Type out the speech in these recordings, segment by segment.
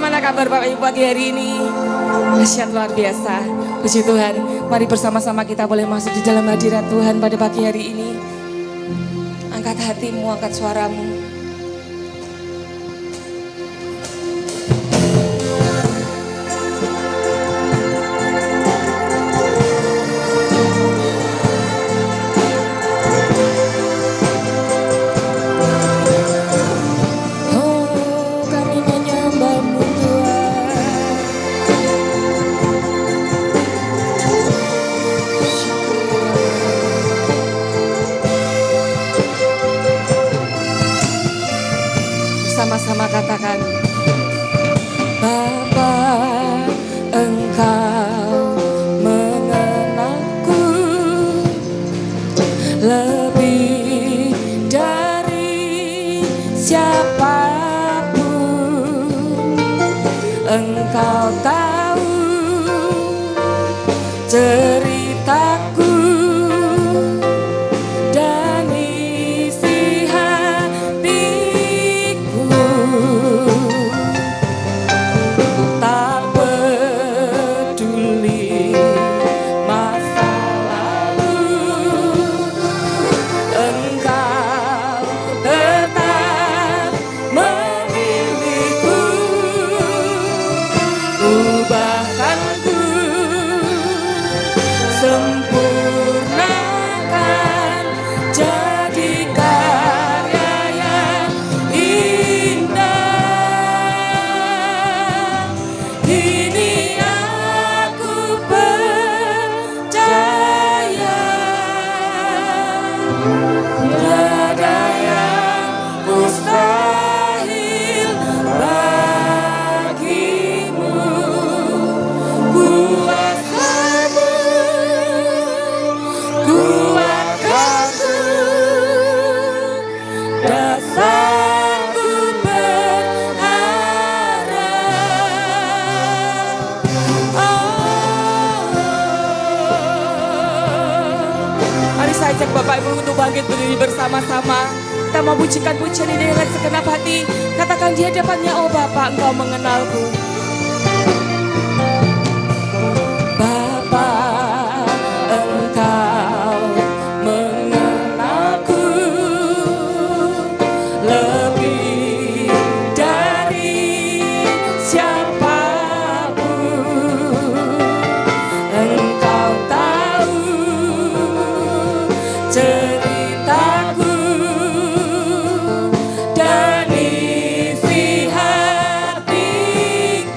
Bagaimana kabar Bapak Ibu pagi hari ini? Dahsyat luar biasa. Puji Tuhan. Mari bersama-sama kita boleh masuk di dalam hadirat Tuhan pada pagi hari ini. Angkat hatimu, angkat suaramu. Sama-sama katakan, Bapa, Engkau mengenalku lebih dari siapapun. Engkau tahu ceritaku dan isi hatiku. Tak peduli masa lalu, Engkau tetap memilihku. Ubahkanku, sempurnakan jadi karya yang indah. Kini aku percaya tiada yang mustahil bagimu. Kuasamu kuatkanku, dasarku berharap. Mari saya ajak Bapak Ibu untuk bangkit berdiri bersama-sama. Kita mau pujikan pujian ini dengan segenap hati. Katakan di hadapannya, oh Bapa, Engkau mengenalku. Bapa, Engkau mengenalku lebih dari siapapun. Engkau tahu ceritaku dan isi hatiku.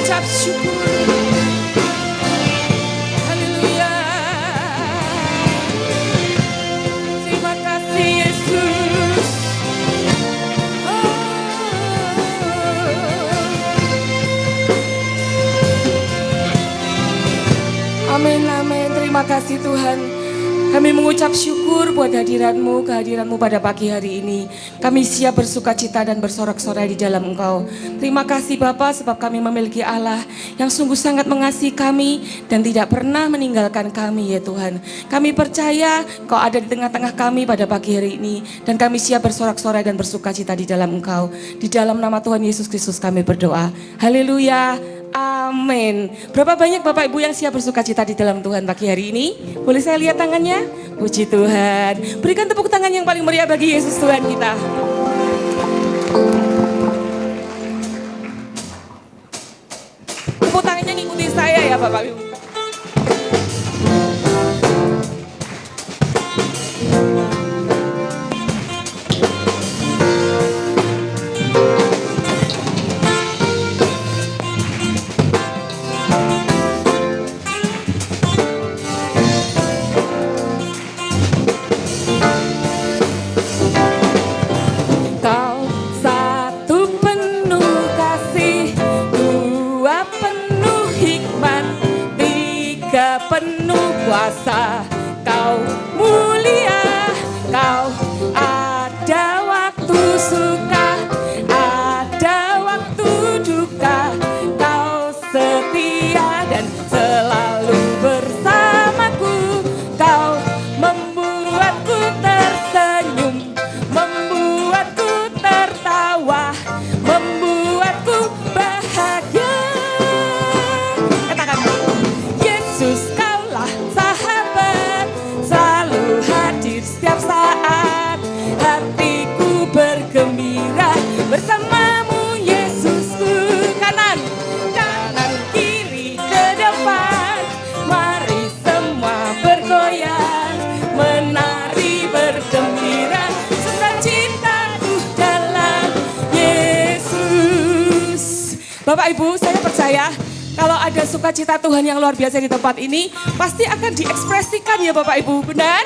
mengucap syukur. Haleluya. Terima kasih Yesus. Amin, amin. Terima kasih Tuhan. Kami mengucap syukur buat kehadiran-Mu pada pagi hari ini. Kami siap bersuka cita dan bersorak-sorai di dalam Engkau. Terima kasih Bapa sebab kami memiliki Allah yang sungguh sangat mengasihi kami dan tidak pernah meninggalkan kami ya Tuhan. Kami percaya Kau ada di tengah-tengah kami pada pagi hari ini. Dan kami siap bersorak-sorai dan bersuka cita di dalam Engkau. Di dalam nama Tuhan Yesus Kristus kami berdoa. Haleluya. Amin. Berapa banyak Bapak Ibu yang siap bersuka cita di dalam Tuhan pagi hari ini? Boleh saya lihat tangannya? Puji Tuhan. Berikan tepuk tangan yang paling meriah bagi Yesus Tuhan kita. Tepuk tangannya ngikutin saya ya Bapak Ibu. Penuh kuasa, Kau mulia, Kau ada waktu suka, ada waktu duka, Kau setia dan selalu bersamaku, Kau membuatku tersenyum, membuatku tertawa, membuatku bahagia. Katakan, Yesus sahabat, selalu hadir setiap saat. Hatiku bergembira bersamamu Yesusku. Kanan, kanan kiri ke depan, mari semua bergoyang, menari bergembira, sukacitaku dalam Yesus. Bapak Ibu, saya percaya kalau ada sukacita Tuhan yang luar biasa di tempat ini, pasti akan diekspresikan ya Bapak Ibu, benar?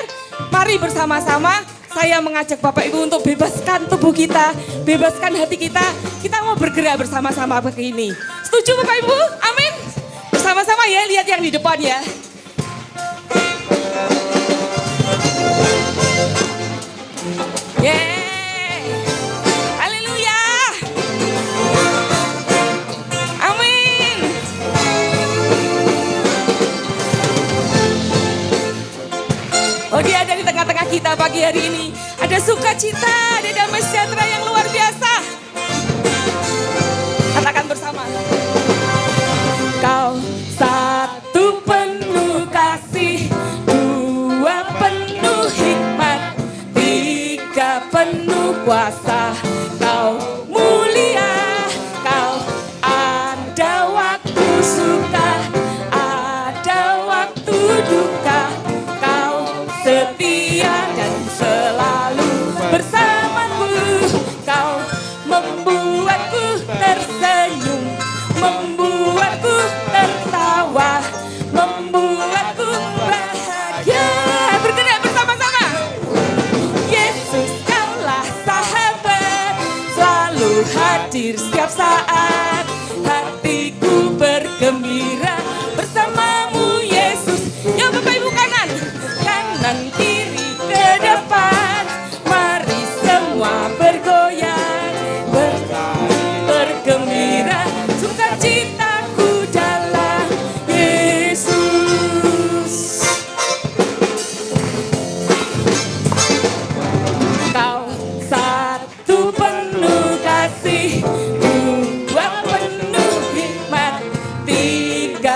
Mari bersama-sama saya mengajak Bapak Ibu untuk bebaskan tubuh kita, bebaskan hati kita. Kita mau bergerak bersama-sama begini. Setuju Bapak Ibu? Amin. Bersama-sama ya, lihat yang di depan ya. Yeah. Oh, Dia ada di tengah-tengah kita pagi hari ini. Ada sukacita, ada damai sejahtera yang luar biasa. Katakan bersama. Kau satu penuh kasih, dua penuh hikmat, tiga penuh kuasa. Kau mulia, Kau ada waktu suka, ada waktu duka, setia dan selalu bersamaku. Kau membuatku tersenyum, membuatku tertawa, membuatku bahagia. Bergerak bersama-sama. Yesus, Kaulah sahabat, selalu hadir setiap saat. Hatiku bergembira bersamamu Yesus. Ya Bapak Ibu, kanan, kanan kiri ke depan, mari semua bergoyang, bergembira, sukacitaku dalam Yesus. Kau satu penuh kasih, dua penuh hikmat, tiga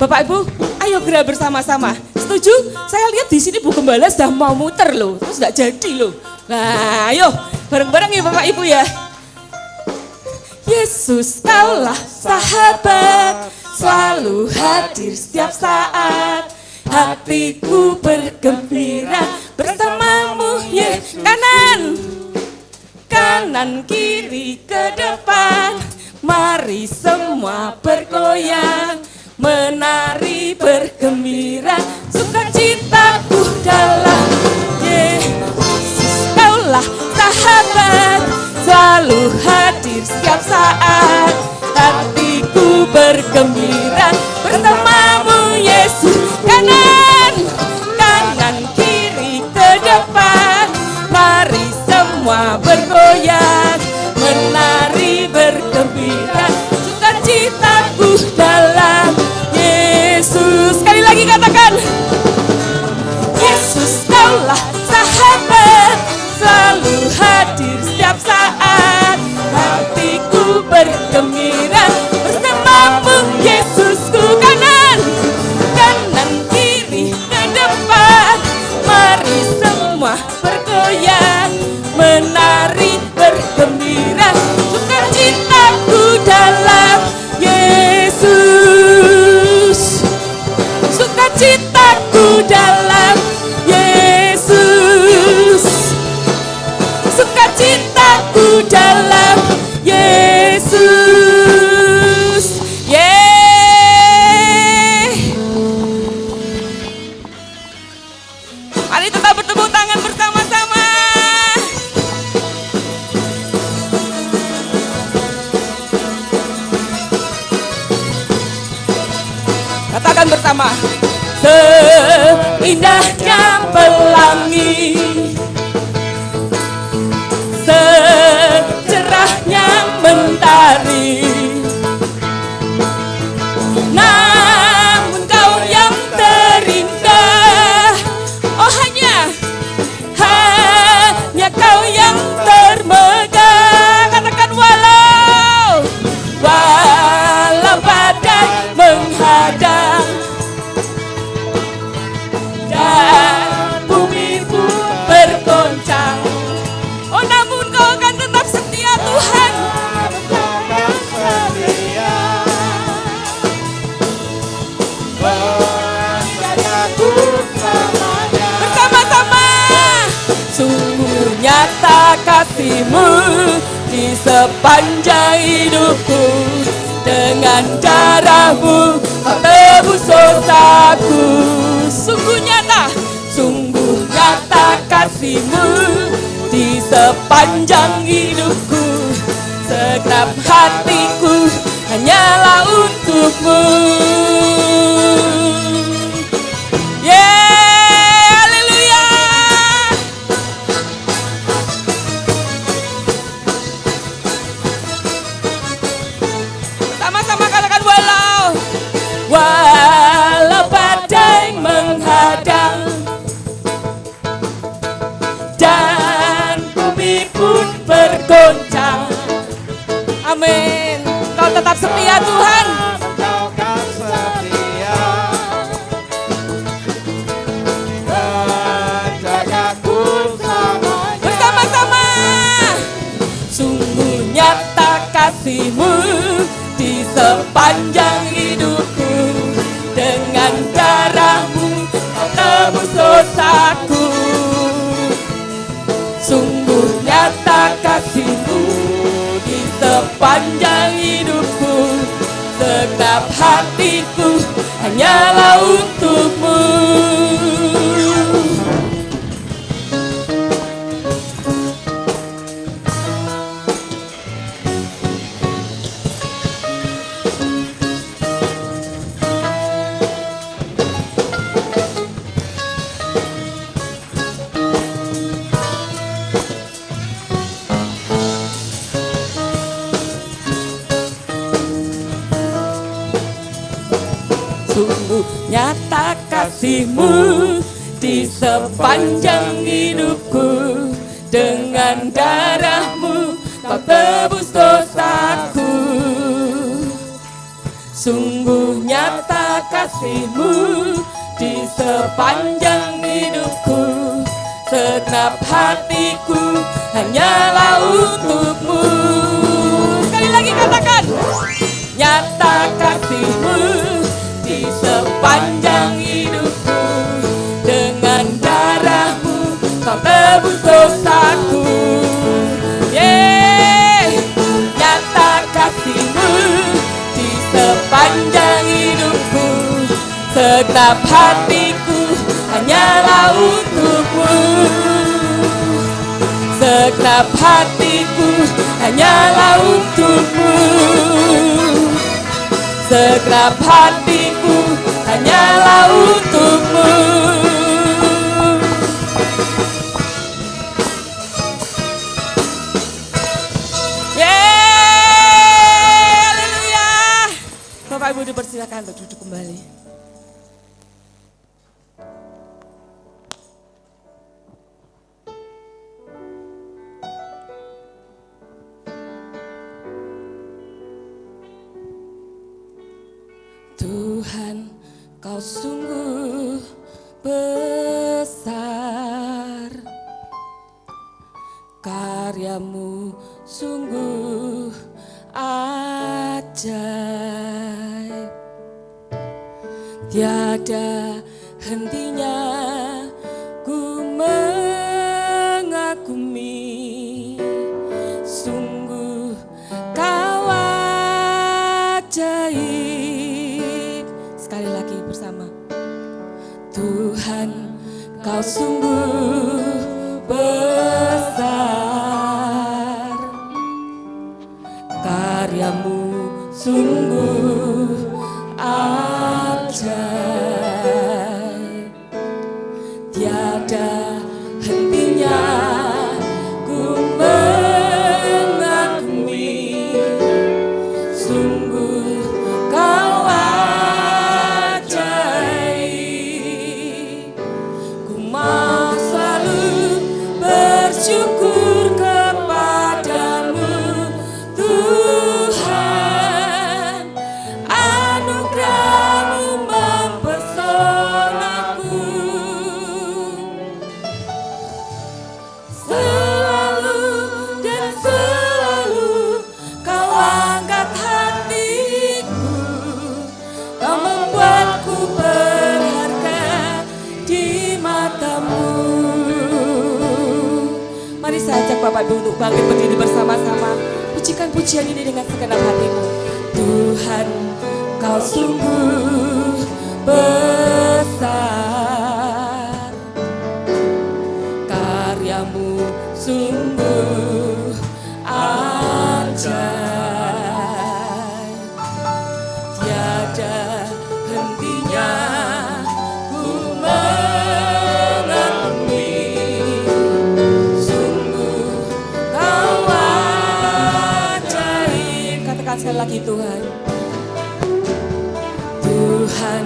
Bapak Ibu, ayo gerak bersama-sama. Setuju? Saya lihat di sini Bu Gembala sudah mau muter loh, terus nggak jadi loh. Nah, ayo bareng-bareng ya Bapak Ibu ya. Yesus kaulah sahabat, selalu hadir setiap saat. Hatiku bergembira bersamamu, kanan kiri ke depan. Mari semua bergoyang, menari bergembira, sukacitaku dalam Yesus. Kaulah sahabat, selalu hadir setiap saat. Hatiku bergembira bersamamu Yesus. Kanan kiri ke depan. Mari semua bergoyang, menari bergembira, sukacitaku dalam Yesus. Sekali lagi katakan, Yesus kaulah sahabat, selalu hadir setiap saat. Hatiku bergembira bersamamu Yesusku. Kanan kiri ke depan. Mari semua bergoyang, menari bergembira, sukacitaku dalam Yesus. Sukacitaku dalam Yesus. Sukacitaku dalam Yesus. Mari tetap bertepuk tangan bersama-sama. Katakan bersama, seindahnya pelangi, secerahnya mentari, namun kau yang terindah. Oh hanya kau yang termegah. Katakan walau badai menghadang dan bumi pun bergoncang, oh namun kau akan tetap setia Tuhan. Bersama-sama, sungguh nyata kasih-Mu di sepanjang hidupku. Dengan darah-Mu Kau tebus dosaku. Sungguh nyata kasih-Mu di sepanjang hidupku. Segenap hatiku hanyalah untuk-Mu. Haleluya. Sama-sama katakan walau badai menghadang dan bumi pun bergoncang. Amin. Kau tetap setia Tuhan. Bersama-sama, sungguh nyata kasih-Mu di sepanjang hidupku. Dengan darah-Mu Kau tebus dosaku. Sungguh nyata kasih-Mu di sepanjang hidupku. Segenap hatiku hanyalah untuk-Mu. Sungguh nyata kasih-Mu di sepanjang hidupku. Dengan darah-Mu Kau tebus dosaku. Sungguh nyata kasih-Mu di sepanjang hidupku. Segenap hatiku hanyalah untuk-Mu. Sekali lagi katakan, nyata kasih-Mu di sepanjang hidupku. Dengan darah-Mu Kau tebus dosaku. Nyata kasih-Mu di sepanjang hidupku. Segenap hatiku hanyalah untuk-Mu. Segenap hatiku hanyalah untuk-Mu. Segenap hatiku hanyalah untuk-Mu. Haleluya. Bapak Ibu dipersilakan untuk duduk kembali. Tuhan, Kau sungguh besar, karya-Mu sungguh ajaib. Tiada hentinya ku mengagumi, sungguh Kau ajaib. Sekali lagi bersama. Tuhan, Kau sungguh besar, karya-Mu sungguh ajaib. Tiada hentinya ku mengagumi, sungguh Kau ajaib. Ku mau selalu bersyukur kepadamu Tuhan. Anugerah-Mu mempesonaku. Selalu dan selalu Kau angkat hatiku. Kau membuatku berharga di mata-Mu. Mari saya ajak Bapak Ibu untuk bangkit berdiri bersama-sama. Pujikan pujian ini dengan segenap hatimu. Tuhan, Kau sungguh besar, karya-Mu sungguh ajaib. Tiada hentinya ku mengagumi, sungguh Kau ajaib. Katakan sekali lagi, Tuhan. Tuhan,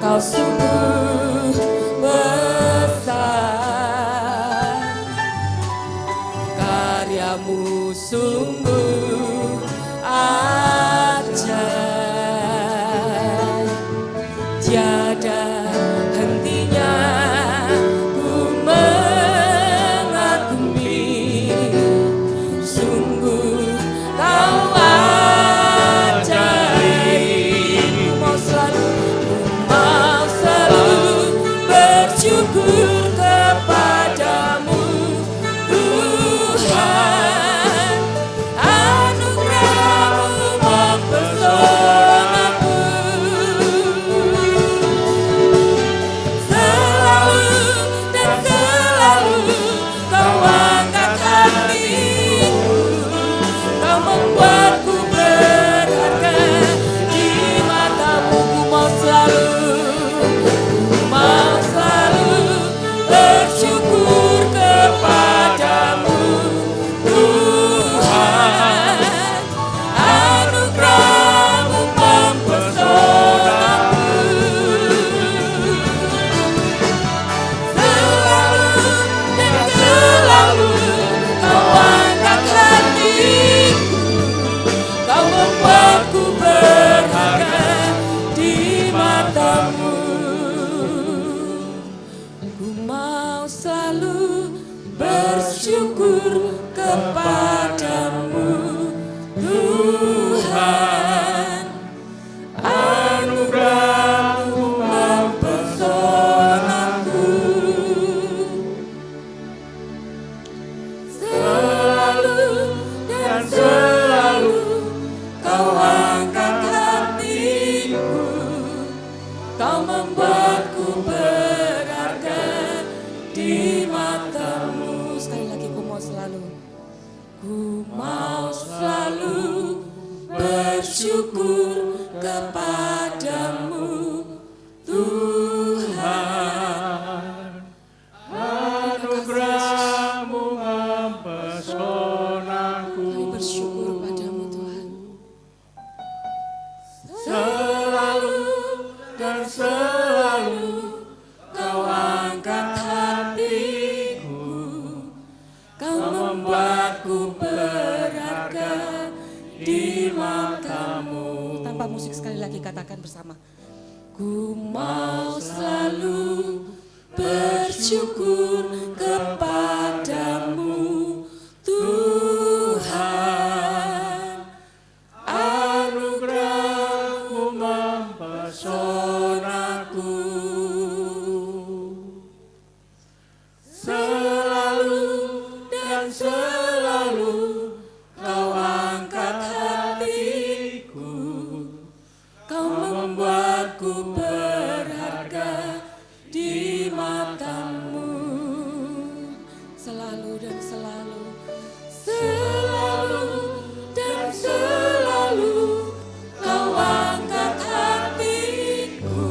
Kau sungguh besar, karya-Mu sungguh ajaib. Tiada hentinya ku mengagumi, sungguh Kau ajaib. Ku mau selalu bersyukur kepadamu Tuhan. Anugerah-Mu mempesonaku. Selalu dan selalu Kau angkat hatiku. Kau membuatku berharga di mata-Mu. Ku mau selalu selalu bersyukur kepadamu Tuhan. Anugerah-Mu mempesonaku, selalu dan selalu Kau angkat hatiku, Kau membuatku berharga di mata-Mu. Sekali lagi, ku mau selalu bersyukur kepadamu Tuhan. Anugerah-Mu mempesonaku. Kami bersyukur padamu Tuhan. Selalu dan selalu Kau angkat hatiku, Kau membuatku berharga di mata-Mu. Tanpa musik sekali lagi katakan bersama. Ku mau selalu bersyukur kepadamu Tuhan. anugerah-Mu mempesonaku. Selalu dan selalu Kau angkat hatiku, Kau membuatku berharga di mata-Mu. Selalu dan selalu, selalu dan selalu Kau angkat hatiku,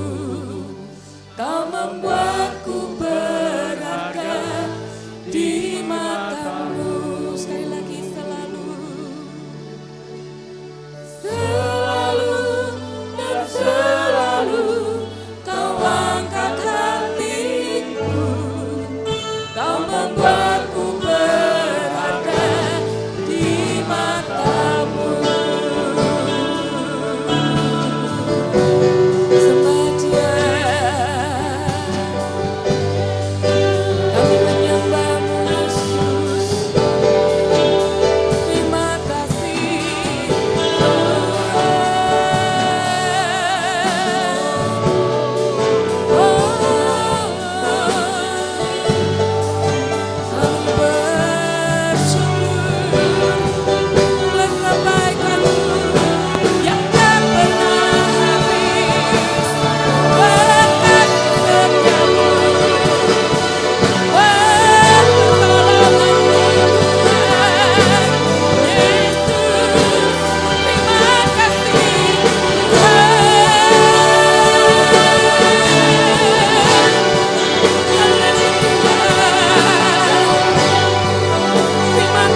Kau membuatku berharga di mata-Mu. Sekali lagi, selalu, selalu dan selalu Kau angkat hatiku, Kau membuatku berharga di mata-Mu. Sembah Dia, kami menyembah-Mu Yesus. Terima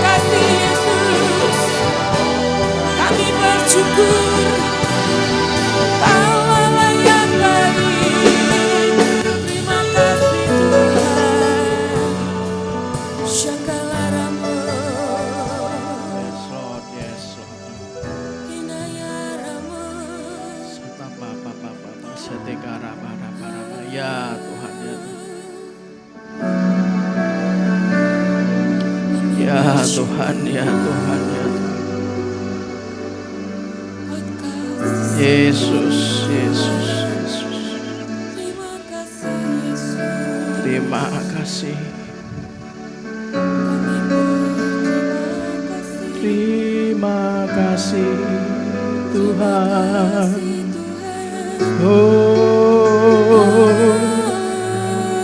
kasih Yesus, kami bersyukur Kaulah yang baik. Terima kasih Tuhan. Syakalaramu, Yes Lord, yes Lord. Hinayaramu. Ya Tuhan, ya Tuhan. Ya Tuhan, ya Tuhan, ya Tuhan. Buat kasih. Yesus, Yesus, Yesus. Terima kasih Yesus. Terima kasih. Kami berterima kasih. Terima kasih Tuhan. Kasih Tuhan. Oh,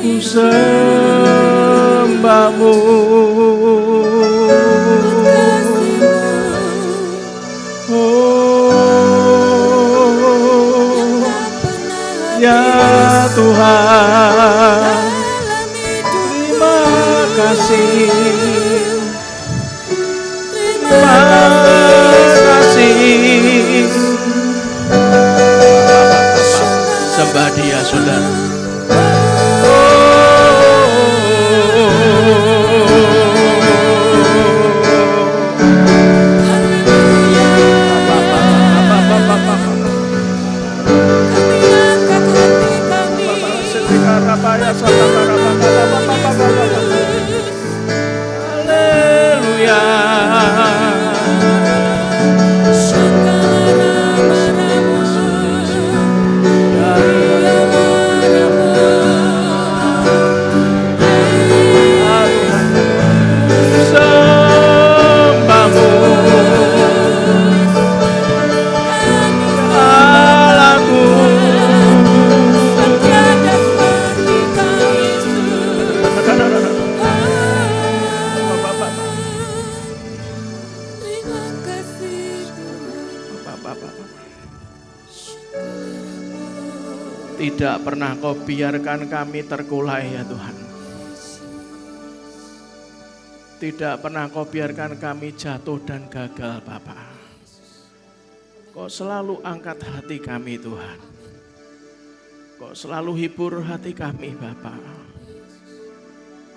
ku sembah-Mu. Oh, ya Tuhan. Terima kasih. Terima kasih. Sembah Dia, saudara. Oh, Haleluya. Tidak pernah Kau biarkan kami terkulai ya Tuhan. Tidak pernah Kau biarkan kami jatuh dan gagal Bapa. Kau selalu angkat hati kami Tuhan. Kau selalu hibur hati kami Bapa.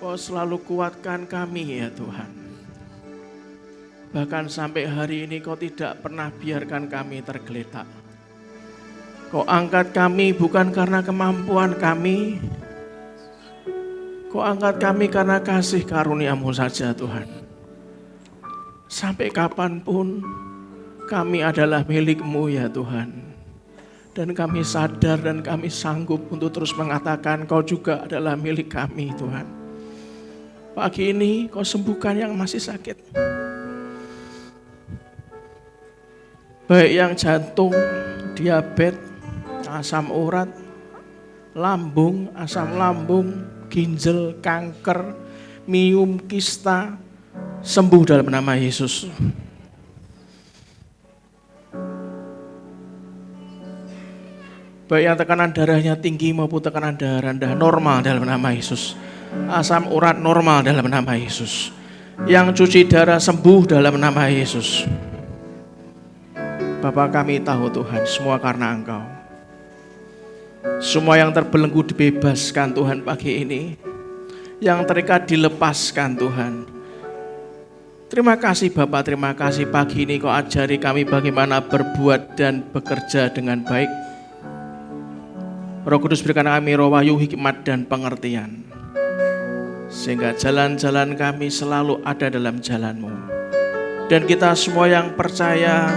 Kau selalu kuatkan kami ya Tuhan. Bahkan sampai hari ini Kau tidak pernah biarkan kami tergeletak. Kau angkat kami bukan karena kemampuan kami. Kau angkat kami karena kasih karunia-Mu saja Tuhan. Sampai kapanpun kami adalah milik-Mu ya Tuhan. Dan kami sadar dan kami sanggup untuk terus mengatakan Kau juga adalah milik kami Tuhan. Pagi ini Kau sembuhkan yang masih sakit. Baik yang jantung, diabetes, asam urat, lambung, asam lambung, ginjal, kanker, miom, kista, sembuh dalam nama Yesus. Baik yang tekanan darahnya tinggi maupun tekanan darah rendah normal dalam nama Yesus. Asam urat normal dalam nama Yesus. Yang cuci darah sembuh dalam nama Yesus. Bapa kami tahu Tuhan semua karena Engkau. Semua yang terbelenggu dibebaskan Tuhan pagi ini. Yang terikat dilepaskan Tuhan. Terima kasih Bapak, terima kasih pagi ini Kau ajari kami bagaimana berbuat dan bekerja dengan baik. Roh Kudus berikan kami roh wahyu, hikmat dan pengertian. Sehingga jalan-jalan kami selalu ada dalam jalan-Mu. Dan kita semua yang percaya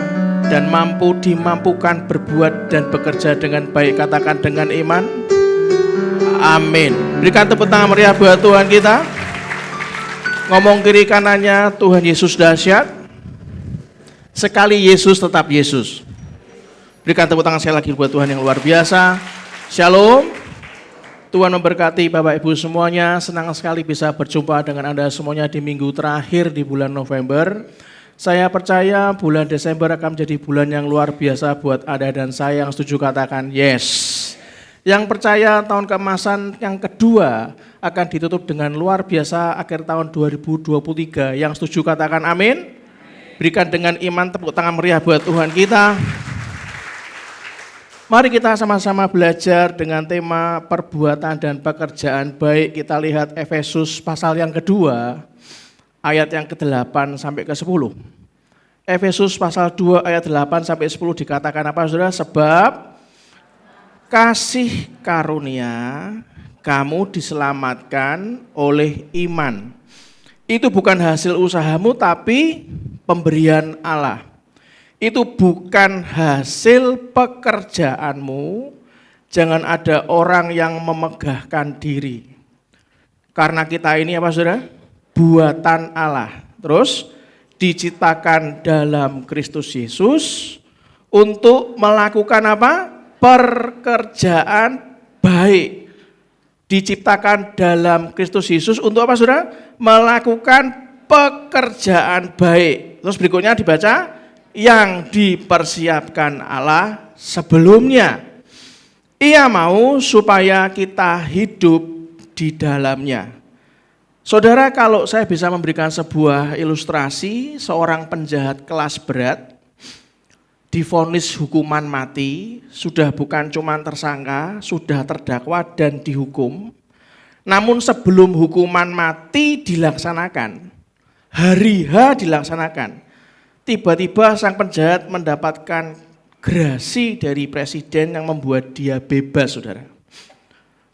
dan mampu dimampukan berbuat dan bekerja dengan baik, katakan dengan iman. Amin. Berikan tepuk tangan meriah buat Tuhan kita. Ngomong kiri kanannya, Tuhan Yesus dahsyat. Sekali Yesus tetap Yesus. Berikan tepuk tangan sekali lagi buat Tuhan yang luar biasa. Shalom. Tuhan memberkati Bapak Ibu semuanya. Senang sekali bisa berjumpa dengan Anda semuanya di minggu terakhir di bulan November. Saya percaya bulan Desember akan menjadi bulan yang luar biasa buat Anda dan saya. Yang setuju katakan yes. Yang percaya tahun keemasan yang kedua akan ditutup dengan luar biasa akhir tahun 2023. Yang setuju katakan amin. Berikan dengan iman tepuk tangan meriah buat Tuhan kita. Mari kita sama-sama belajar dengan tema perbuatan dan pekerjaan baik. Kita lihat Efesus pasal yang kedua. Ayat yang ke-8 sampai ke-10. Efesus pasal 2 ayat 8 sampai 10 dikatakan apa Saudara? Sebab kasih karunia kamu diselamatkan oleh iman. Itu bukan hasil usahamu tapi pemberian Allah. Itu bukan hasil pekerjaanmu. Jangan ada orang yang memegahkan diri. Karena kita ini apa Saudara? Buatan Allah. Terus diciptakan dalam Kristus Yesus untuk melakukan apa? Pekerjaan baik. Diciptakan dalam Kristus Yesus untuk apa Saudara? Melakukan pekerjaan baik. Terus berikutnya dibaca, yang dipersiapkan Allah sebelumnya. Ia mau supaya kita hidup di dalamnya. Saudara, kalau saya bisa memberikan sebuah ilustrasi, seorang penjahat kelas berat divonis hukuman mati, sudah bukan cuma tersangka, sudah terdakwa dan dihukum. Namun sebelum hukuman mati dilaksanakan, hari H dilaksanakan, tiba-tiba sang penjahat mendapatkan gerasi dari presiden yang membuat dia bebas, Saudara.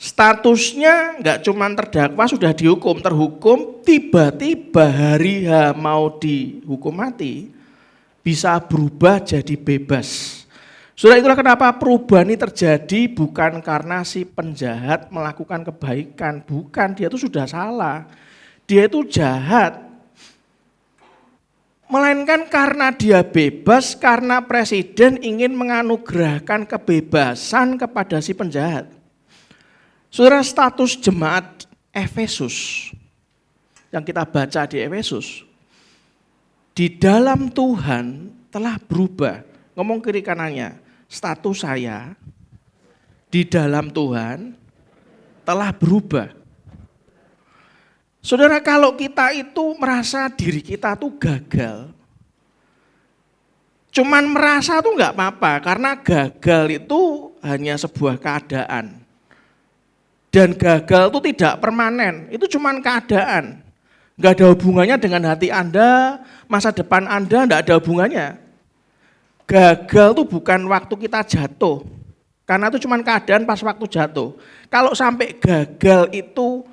Statusnya nggak cuma terdakwa, sudah dihukum, terhukum, tiba-tiba hari H mau dihukum mati, bisa berubah jadi bebas. Saudara, itulah kenapa perubahan ini terjadi bukan karena si penjahat melakukan kebaikan, bukan, dia itu sudah salah, dia itu jahat. Melainkan karena dia bebas, karena presiden ingin menganugerahkan kebebasan kepada si penjahat. Saudara, status jemaat Efesus yang kita baca di Efesus, di dalam Tuhan telah berubah. Ngomong kiri kanannya, status saya di dalam Tuhan telah berubah. Saudara, kalau kita itu merasa diri kita tuh gagal, cuman merasa tuh enggak apa-apa, karena gagal itu hanya sebuah keadaan. Dan gagal itu tidak permanen, itu cuman keadaan. Enggak ada hubungannya dengan hati Anda, masa depan Anda, enggak ada hubungannya. Gagal itu bukan waktu kita jatuh, karena itu cuman keadaan pas waktu jatuh. Kalau sampai gagal itu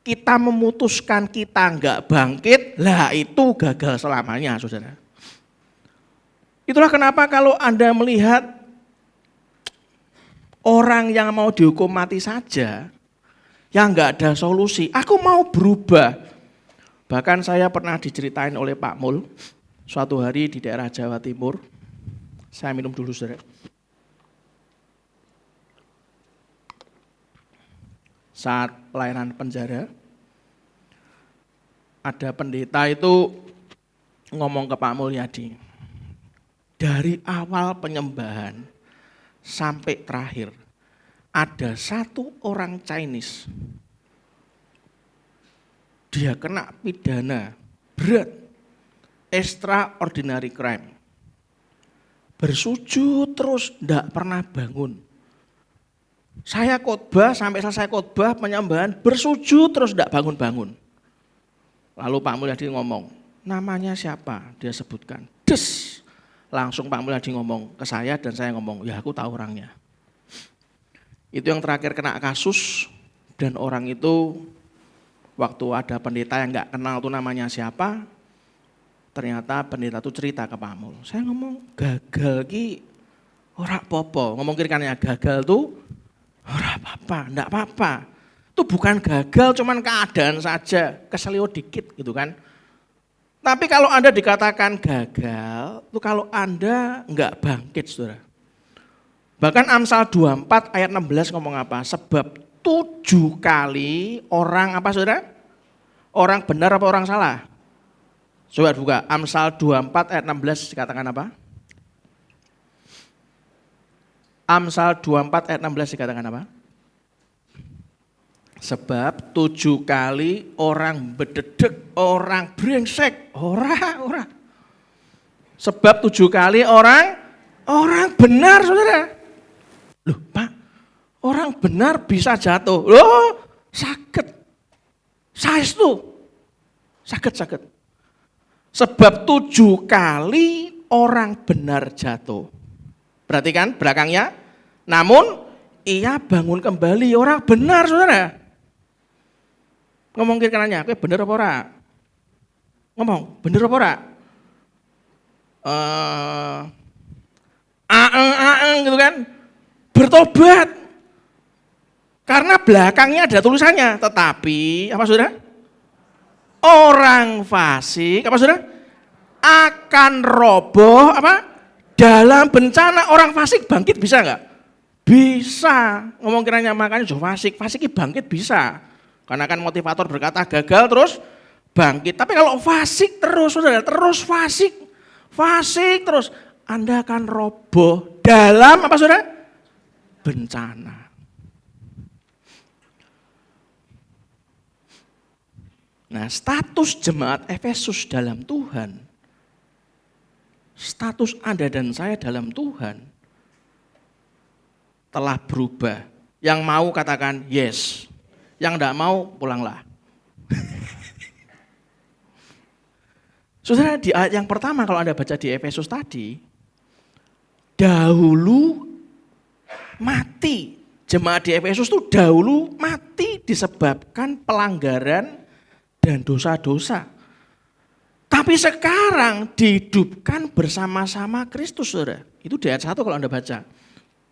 kita memutuskan kita enggak bangkit, lah itu gagal selamanya, saudara. Itulah kenapa kalau Anda melihat orang yang mau dihukum mati saja, yang enggak ada solusi, aku mau berubah. Bahkan saya pernah diceritain oleh Pak Mul, suatu hari di daerah Jawa Timur, saya minum dulu saudara. Saat pelayanan penjara, ada pendeta itu ngomong ke Pak Mulyadi, dari awal penyembahan sampai terakhir, ada satu orang Chinese, dia kena pidana berat, extraordinary crime. Bersujud terus, tidak pernah bangun. Saya khotbah, sampai selesai khotbah penyembahan, bersujud terus tidak bangun-bangun. Lalu Pak Mulyadi ngomong, namanya siapa? Dia sebutkan, des. Langsung Pak Mulyadi ngomong ke saya dan saya ngomong, ya aku tahu orangnya. Itu yang terakhir kena kasus dan orang itu waktu ada pendeta yang nggak kenal tuh namanya siapa, ternyata pendeta itu cerita ke Pak Mul. Saya ngomong gagal ki ora popo, ngomong kiri kanannya gagal tuh ora apa-apa, enggak apa-apa. Itu bukan gagal, cuman keadaan saja, keselio dikit gitu kan. Tapi kalau Anda dikatakan gagal, itu kalau Anda enggak bangkit, saudara. Bahkan Amsal 24 ayat 16 ngomong apa? Sebab 7 kali orang apa saudara? Orang benar apa orang salah? Coba buka Amsal 24 ayat 16 dikatakan apa? Amsal 24 ayat 16 dikatakan apa? Sebab 7 kali orang bededek, orang brengsek, ora. Sebab 7 kali orang benar saudara. Loh Pak, orang benar bisa jatuh. Loh sakit. Saestu. Sakit. Sebab 7 kali orang benar jatuh. Perhatikan belakangnya. Namun ia bangun kembali. Orang benar saudara. Ngomong kiri kanannya, oke bener apa ora? Ngomong, bener apa ora? Gitu kan? Bertobat. Karena belakangnya ada tulisannya, tetapi apa saudara? Orang fasik, apa saudara? Akan roboh apa? Dalam bencana. Orang fasik bangkit bisa enggak? Bisa. Ngomong kiranya makanya fasik bangkit bisa. Karena kan motivator berkata gagal terus bangkit. Tapi kalau fasik terus saudara, terus fasik terus, Anda akan roboh dalam apa saudara? Bencana. Nah, status jemaat Efesus dalam Tuhan, status Anda dan saya dalam Tuhan telah berubah. Yang mau katakan yes, yang enggak mau pulanglah. Saudara, di ayat yang pertama kalau Anda baca di Efesus tadi, dahulu mati Jemaat di Efesus itu dahulu mati disebabkan pelanggaran dan dosa-dosa. Tapi sekarang dihidupkan bersama-sama Kristus, saudara. Itu di ayat 1 kalau Anda baca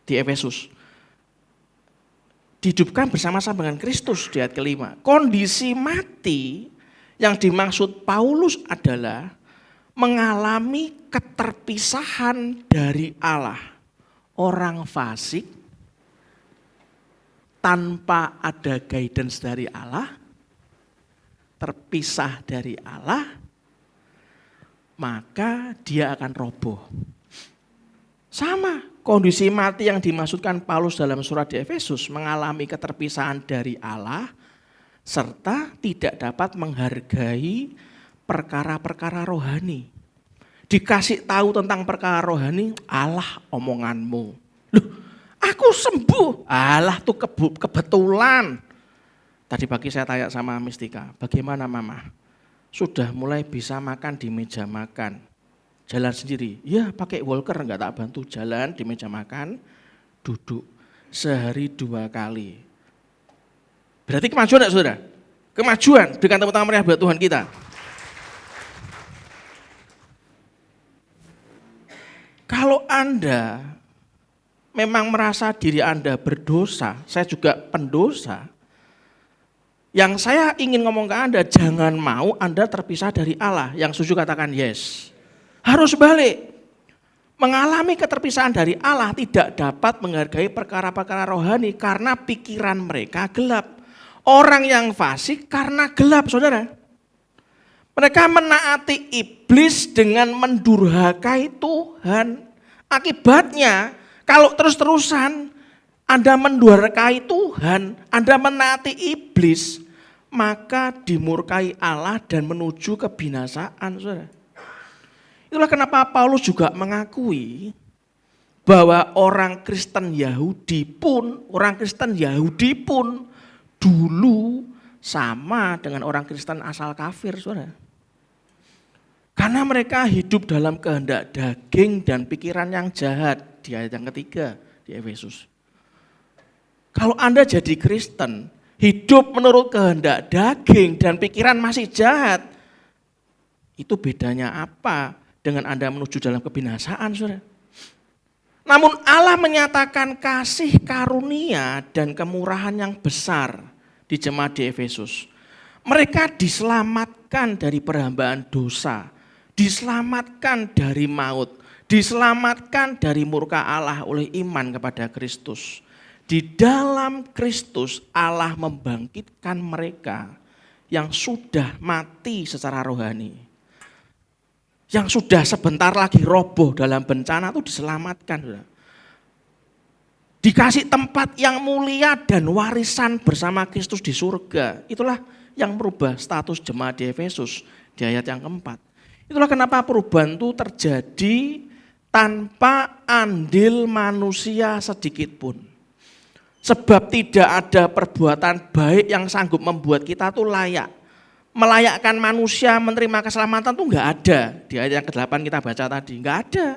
di Efesus. Dihidupkan bersama-sama dengan Kristus di ayat kelima. Kondisi mati yang dimaksud Paulus adalah mengalami keterpisahan dari Allah. Orang fasik tanpa ada guidance dari Allah, terpisah dari Allah, maka dia akan roboh. Sama kondisi mati yang dimaksudkan Paulus dalam surat di Efesus, mengalami keterpisahan dari Allah, serta tidak dapat menghargai perkara-perkara rohani. Dikasih tahu tentang perkara rohani, Allah omonganmu. Loh, aku sembuh. Allah tuh kebetulan. Tadi pagi saya tanya sama Mistika, bagaimana mama? Sudah mulai bisa makan di meja makan. Jalan sendiri. Ya pakai walker, enggak tak bantu jalan di meja makan, duduk. Sehari 2 kali. Berarti kemajuan enggak saudara? Kemajuan, berikan tepuk tangan meriah buat Tuhan kita. Kalau Anda memang merasa diri Anda berdosa, saya juga pendosa, yang saya ingin ngomong ke Anda, jangan mau Anda terpisah dari Allah. Yang setuju katakan yes. Harus balik. Mengalami keterpisahan dari Allah tidak dapat menghargai perkara-perkara rohani karena pikiran mereka gelap. Orang yang fasik karena gelap, saudara. Mereka menaati iblis dengan mendurhakai Tuhan. Akibatnya kalau terus-terusan Anda mendurhakai Tuhan, Anda menaati iblis, maka dimurkai Allah dan menuju kebinasaan, saudara. Itulah kenapa Paulus juga mengakui bahwa orang Kristen Yahudi pun dulu sama dengan orang Kristen asal kafir, saudara. Karena mereka hidup dalam kehendak daging dan pikiran yang jahat. Di ayat yang ketiga di Efesus. Kalau Anda jadi Kristen, hidup menurut kehendak daging dan pikiran masih jahat, itu bedanya apa dengan Anda menuju dalam kebinasaan, saudara? Namun Allah menyatakan kasih karunia dan kemurahan yang besar di jemaat di Efesus. Mereka diselamatkan dari perhambaan dosa, diselamatkan dari maut, diselamatkan dari murka Allah oleh iman kepada Kristus. Di dalam Kristus Allah membangkitkan mereka yang sudah mati secara rohani. Yang sudah sebentar lagi roboh dalam bencana itu diselamatkan. Dikasih tempat yang mulia dan warisan bersama Kristus di surga. Itulah yang merubah status jemaat di Efesus di ayat yang keempat. Itulah kenapa perubahan itu terjadi tanpa andil manusia sedikit pun. Sebab tidak ada perbuatan baik yang sanggup membuat kita tuh layak. Melayakkan manusia menerima keselamatan tuh enggak ada. Di ayat yang ke-8 kita baca tadi, enggak ada.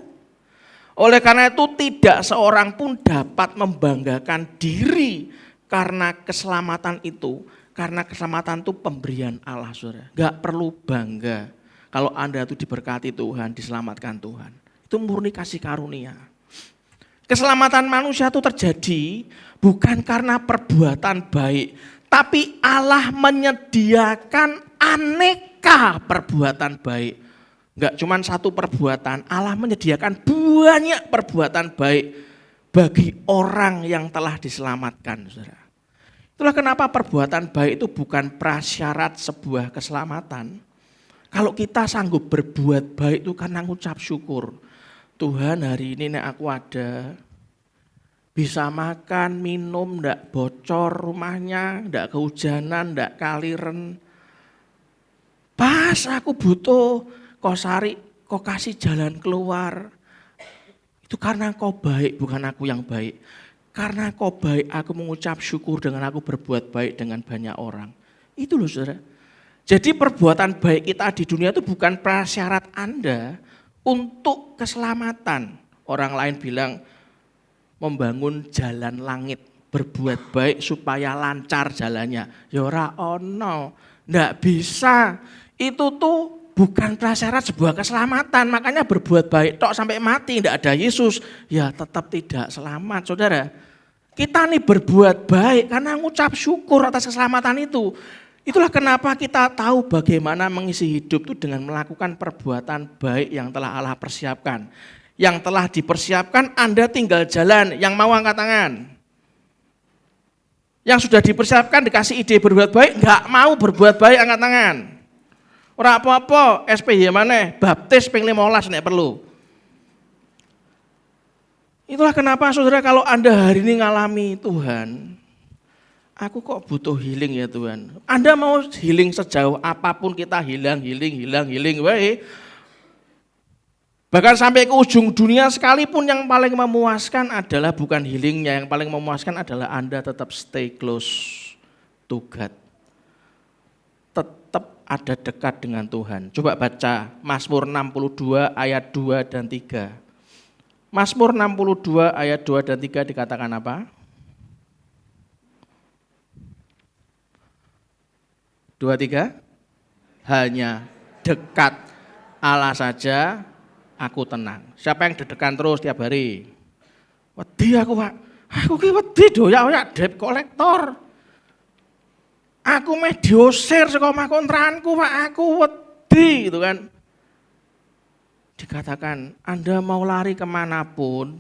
Oleh karena itu tidak seorang pun dapat membanggakan diri karena keselamatan itu. Karena keselamatan itu pemberian Allah, saudara. Enggak perlu bangga. Kalau Anda itu diberkati Tuhan, diselamatkan Tuhan. Itu murni kasih karunia. Keselamatan manusia itu terjadi bukan karena perbuatan baik. Tapi Allah menyediakan aneka perbuatan baik. Enggak cuma satu perbuatan, Allah menyediakan banyak perbuatan baik bagi orang yang telah diselamatkan, saudara. Itulah kenapa perbuatan baik itu bukan prasyarat sebuah keselamatan. Kalau kita sanggup berbuat baik itu karena ngucap syukur. Tuhan hari ini nek aku ada, bisa makan, minum, ndak bocor rumahnya, ndak kehujanan, ndak kaliren. Pas aku butuh, kau kasih jalan keluar. Itu karena kau baik, bukan aku yang baik. Karena kau baik, aku mengucap syukur dengan aku berbuat baik dengan banyak orang. Itu loh, saudara. Jadi perbuatan baik kita di dunia itu bukan prasyarat Anda untuk keselamatan. Orang lain bilang membangun jalan langit. berbuat baik supaya lancar jalannya. Ya ora ono, ndak bisa. Itu tuh bukan prasyarat sebuah keselamatan. Makanya berbuat baik tok sampai mati ndak ada Yesus, ya tetap tidak selamat, saudara. Kita nih berbuat baik karena ngucap syukur atas keselamatan itu. Itulah kenapa kita tahu bagaimana mengisi hidup itu dengan melakukan perbuatan baik yang telah Allah persiapkan. Yang telah dipersiapkan Anda tinggal jalan, yang mau angkat tangan. Yang sudah dipersiapkan dikasih ide berbuat baik, enggak mau berbuat baik angkat tangan. Ora apa-apa, SPY maneh, baptis ping 15 nek perlu. Itulah kenapa saudara kalau Anda hari ini ngalami Tuhan, aku kok butuh healing ya Tuhan. Anda mau healing sejauh apapun kita healing, wae. Bahkan sampai ke ujung dunia sekalipun yang paling memuaskan adalah bukan healingnya, yang paling memuaskan adalah Anda tetap stay close to God. Tetap ada dekat dengan Tuhan. Coba baca Mazmur 62 ayat 2 dan 3. Mazmur 62 ayat 2 dan 3 dikatakan apa? 2, 3. Hanya dekat Allah saja aku tenang. Siapa yang deg-degan terus tiap hari? Wedi aku, Pak. Aku ki wedi doyak-oyak debt kolektor. Aku meh diusir saka omah kontrakanku, Pak. Aku wedi gitu kan. Dikatakan Anda mau lari kemanapun,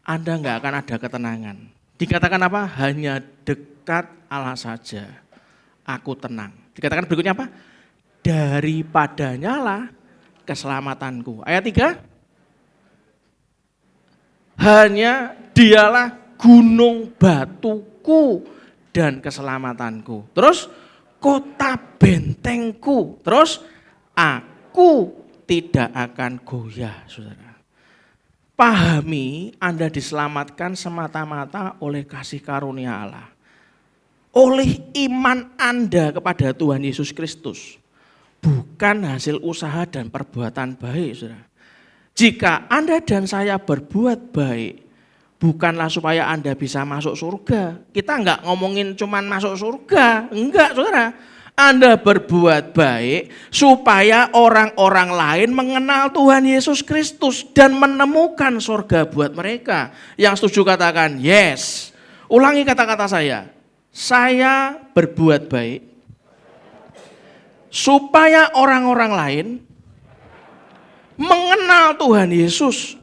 Anda nggak akan ada ketenangan. Dikatakan apa? Hanya dekat Allah saja, aku tenang. Dikatakan berikutnya apa? Daripadanya lah keselamatanku. Ayat 3. Hanya dialah gunung batuku dan keselamatanku. Terus kota bentengku. Terus aku tidak akan goyah, saudara. Pahami Anda diselamatkan semata-mata oleh kasih karunia Allah. Oleh iman Anda kepada Tuhan Yesus Kristus. Bukan hasil usaha dan perbuatan baik, saudara. Jika Anda dan saya berbuat baik, bukanlah supaya Anda bisa masuk surga. Kita enggak ngomongin cuman masuk surga, enggak saudara. Anda berbuat baik supaya orang-orang lain mengenal Tuhan Yesus Kristus dan menemukan surga buat mereka. Yang setuju katakan yes. Ulangi kata-kata saya. Saya berbuat baik supaya orang-orang lain mengenal Tuhan Yesus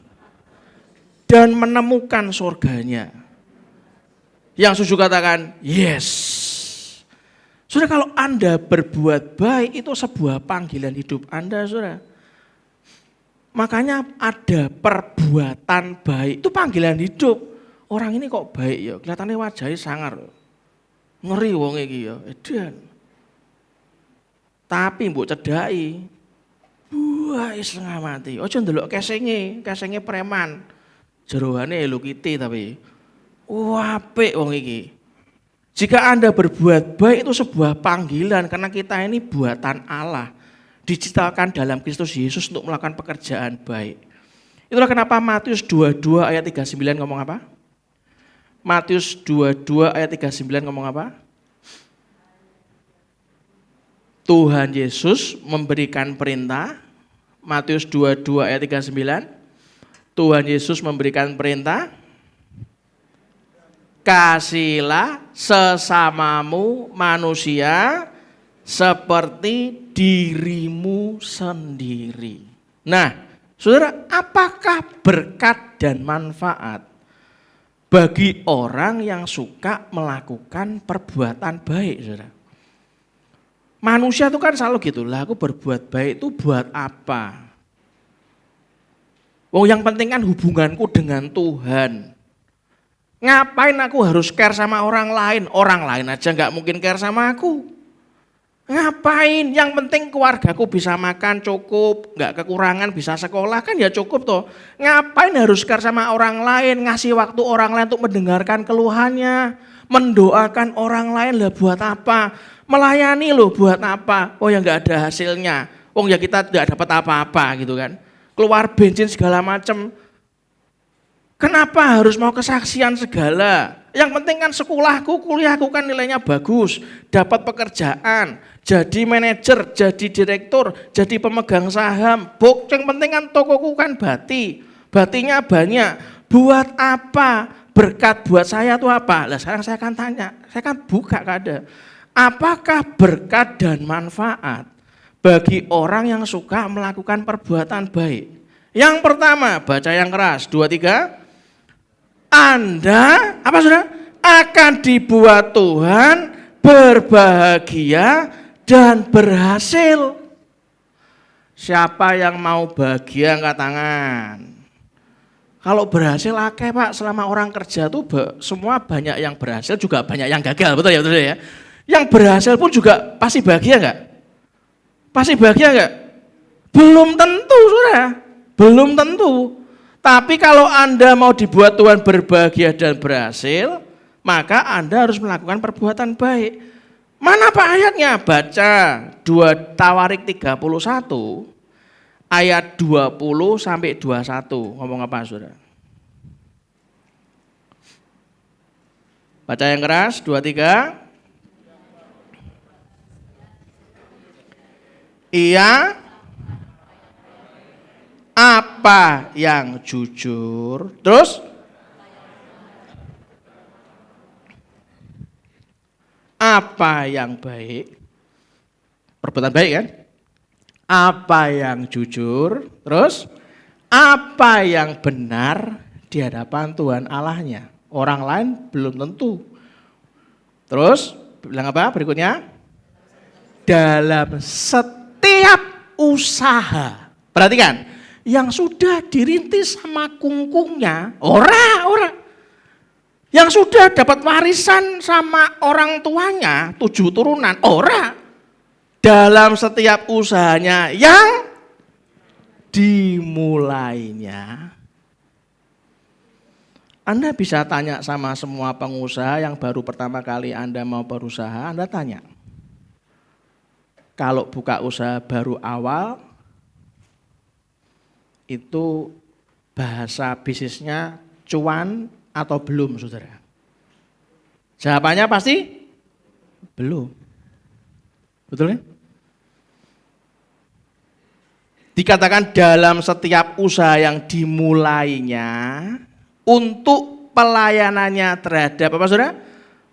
dan menemukan surganya. Yang setuju katakan yes. Saudara, kalau Anda berbuat baik itu sebuah panggilan hidup Anda, saudara. Makanya ada perbuatan baik, itu panggilan hidup. Orang ini kok baik ya, kelihatannya wajahnya sangar. Ngeri wong iki ya, edan. Tapi mbok cedhaki. Wah, setengah mati. Aja ndelok kesenge preman. Jeroane Hello Kitty tapi. Wah, apik wong iki. Jika Anda berbuat baik itu sebuah panggilan karena kita ini buatan Allah. Diciptakan dalam Kristus Yesus untuk melakukan pekerjaan baik. Itulah kenapa Matius 22 ayat 39 ngomong apa? Matius 22 ayat 39 ngomong apa? Tuhan Yesus memberikan perintah. Matius 22 ayat 39. Tuhan Yesus memberikan perintah. Kasihilah sesamamu manusia seperti dirimu sendiri. Nah, saudara, apakah berkat dan manfaat bagi orang yang suka melakukan perbuatan baik, saudara? Manusia itu kan selalu gitu, lah aku berbuat baik itu buat apa? Oh, yang penting kan hubunganku dengan Tuhan. Ngapain aku harus care sama orang lain? Orang lain aja nggak mungkin care sama aku. Ngapain? Yang penting keluargaku bisa makan cukup, nggak kekurangan, bisa sekolah kan ya cukup toh. Ngapain harus care sama orang lain? Ngasih waktu orang lain untuk mendengarkan keluhannya, mendoakan orang lain lah buat apa? Melayani loh buat apa? Oh ya nggak ada hasilnya. Oh ya kita tidak dapat apa-apa gitu kan. Keluar bensin segala macam. Kenapa harus mau kesaksian segala? Yang penting kan sekolahku, kuliahku kan nilainya bagus, dapat pekerjaan, jadi manajer, jadi direktur, jadi pemegang saham. Yang penting kan tokoku kan batinya banyak. Buat apa? Berkat buat saya itu apa? Lah sekarang saya akan tanya, saya kan buka kada. Apakah berkat dan manfaat bagi orang yang suka melakukan perbuatan baik? Yang pertama, baca yang keras, 2, 3. Anda, apa saudara? Akan dibuat Tuhan berbahagia dan berhasil. Siapa yang mau bahagia angkat tangan? Kalau berhasil akeh Pak, selama orang kerja tuh semua banyak yang berhasil juga banyak yang gagal, betul ya? Betul ya? Yang berhasil pun juga pasti bahagia enggak? Pasti bahagia enggak? Belum tentu saudara, belum tentu. Tapi kalau Anda mau dibuat Tuhan berbahagia dan berhasil, maka Anda harus melakukan perbuatan baik. Mana Pak ayatnya? Baca 2 Tawarik 31 ayat 20 sampai 21. Ngomong apa saudara? Baca yang keras, 2, 3. Ia apa yang jujur, terus apa yang baik, perbuatan baik kan? Apa yang jujur, terus apa yang benar di hadapan Tuhan Allahnya. Orang lain belum tentu. Terus bilang apa berikutnya? Dalam setiap usaha. Perhatikan. Yang sudah dirintis sama kungkungnya, ora. Yang sudah dapat warisan sama orang tuanya, 7 turunan, ora. Dalam setiap usahanya yang dimulainya. Anda bisa tanya sama semua pengusaha yang baru pertama kali Anda mau berusaha, Anda tanya. Kalau buka usaha baru awal, itu bahasa bisnisnya cuan atau belum saudara? Jawabannya pasti belum. Betul kan? Dikatakan dalam setiap usaha yang dimulainya untuk pelayanannya terhadap apa saudara?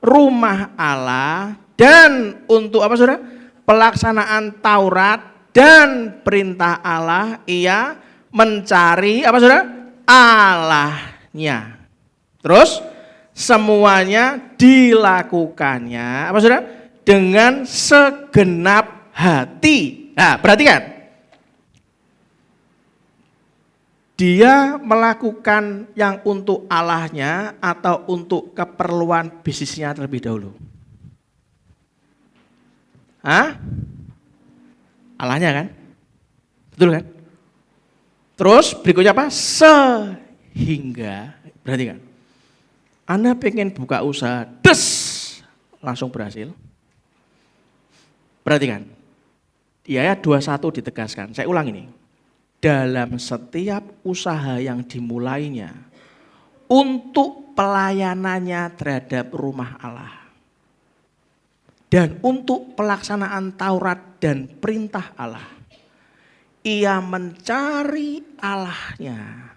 Rumah Allah dan untuk apa saudara? Pelaksanaan Taurat dan perintah Allah ia mencari apa saudara? Allahnya. Terus semuanya dilakukannya apa saudara? Dengan segenap hati. Nah, perhatikan. Dia melakukan yang untuk Allahnya atau untuk keperluan bisnisnya terlebih dahulu? Hah? Allahnya kan? Betul kan? Terus berikutnya apa? Sehingga, perhatikan. Anda pengen buka usaha, langsung berhasil. Perhatikan. Di ayat 21 ditegaskan, saya ulang ini. Dalam setiap usaha yang dimulainya, untuk pelayanannya terhadap rumah Allah. Dan untuk pelaksanaan Taurat dan perintah Allah. Ia mencari Allahnya.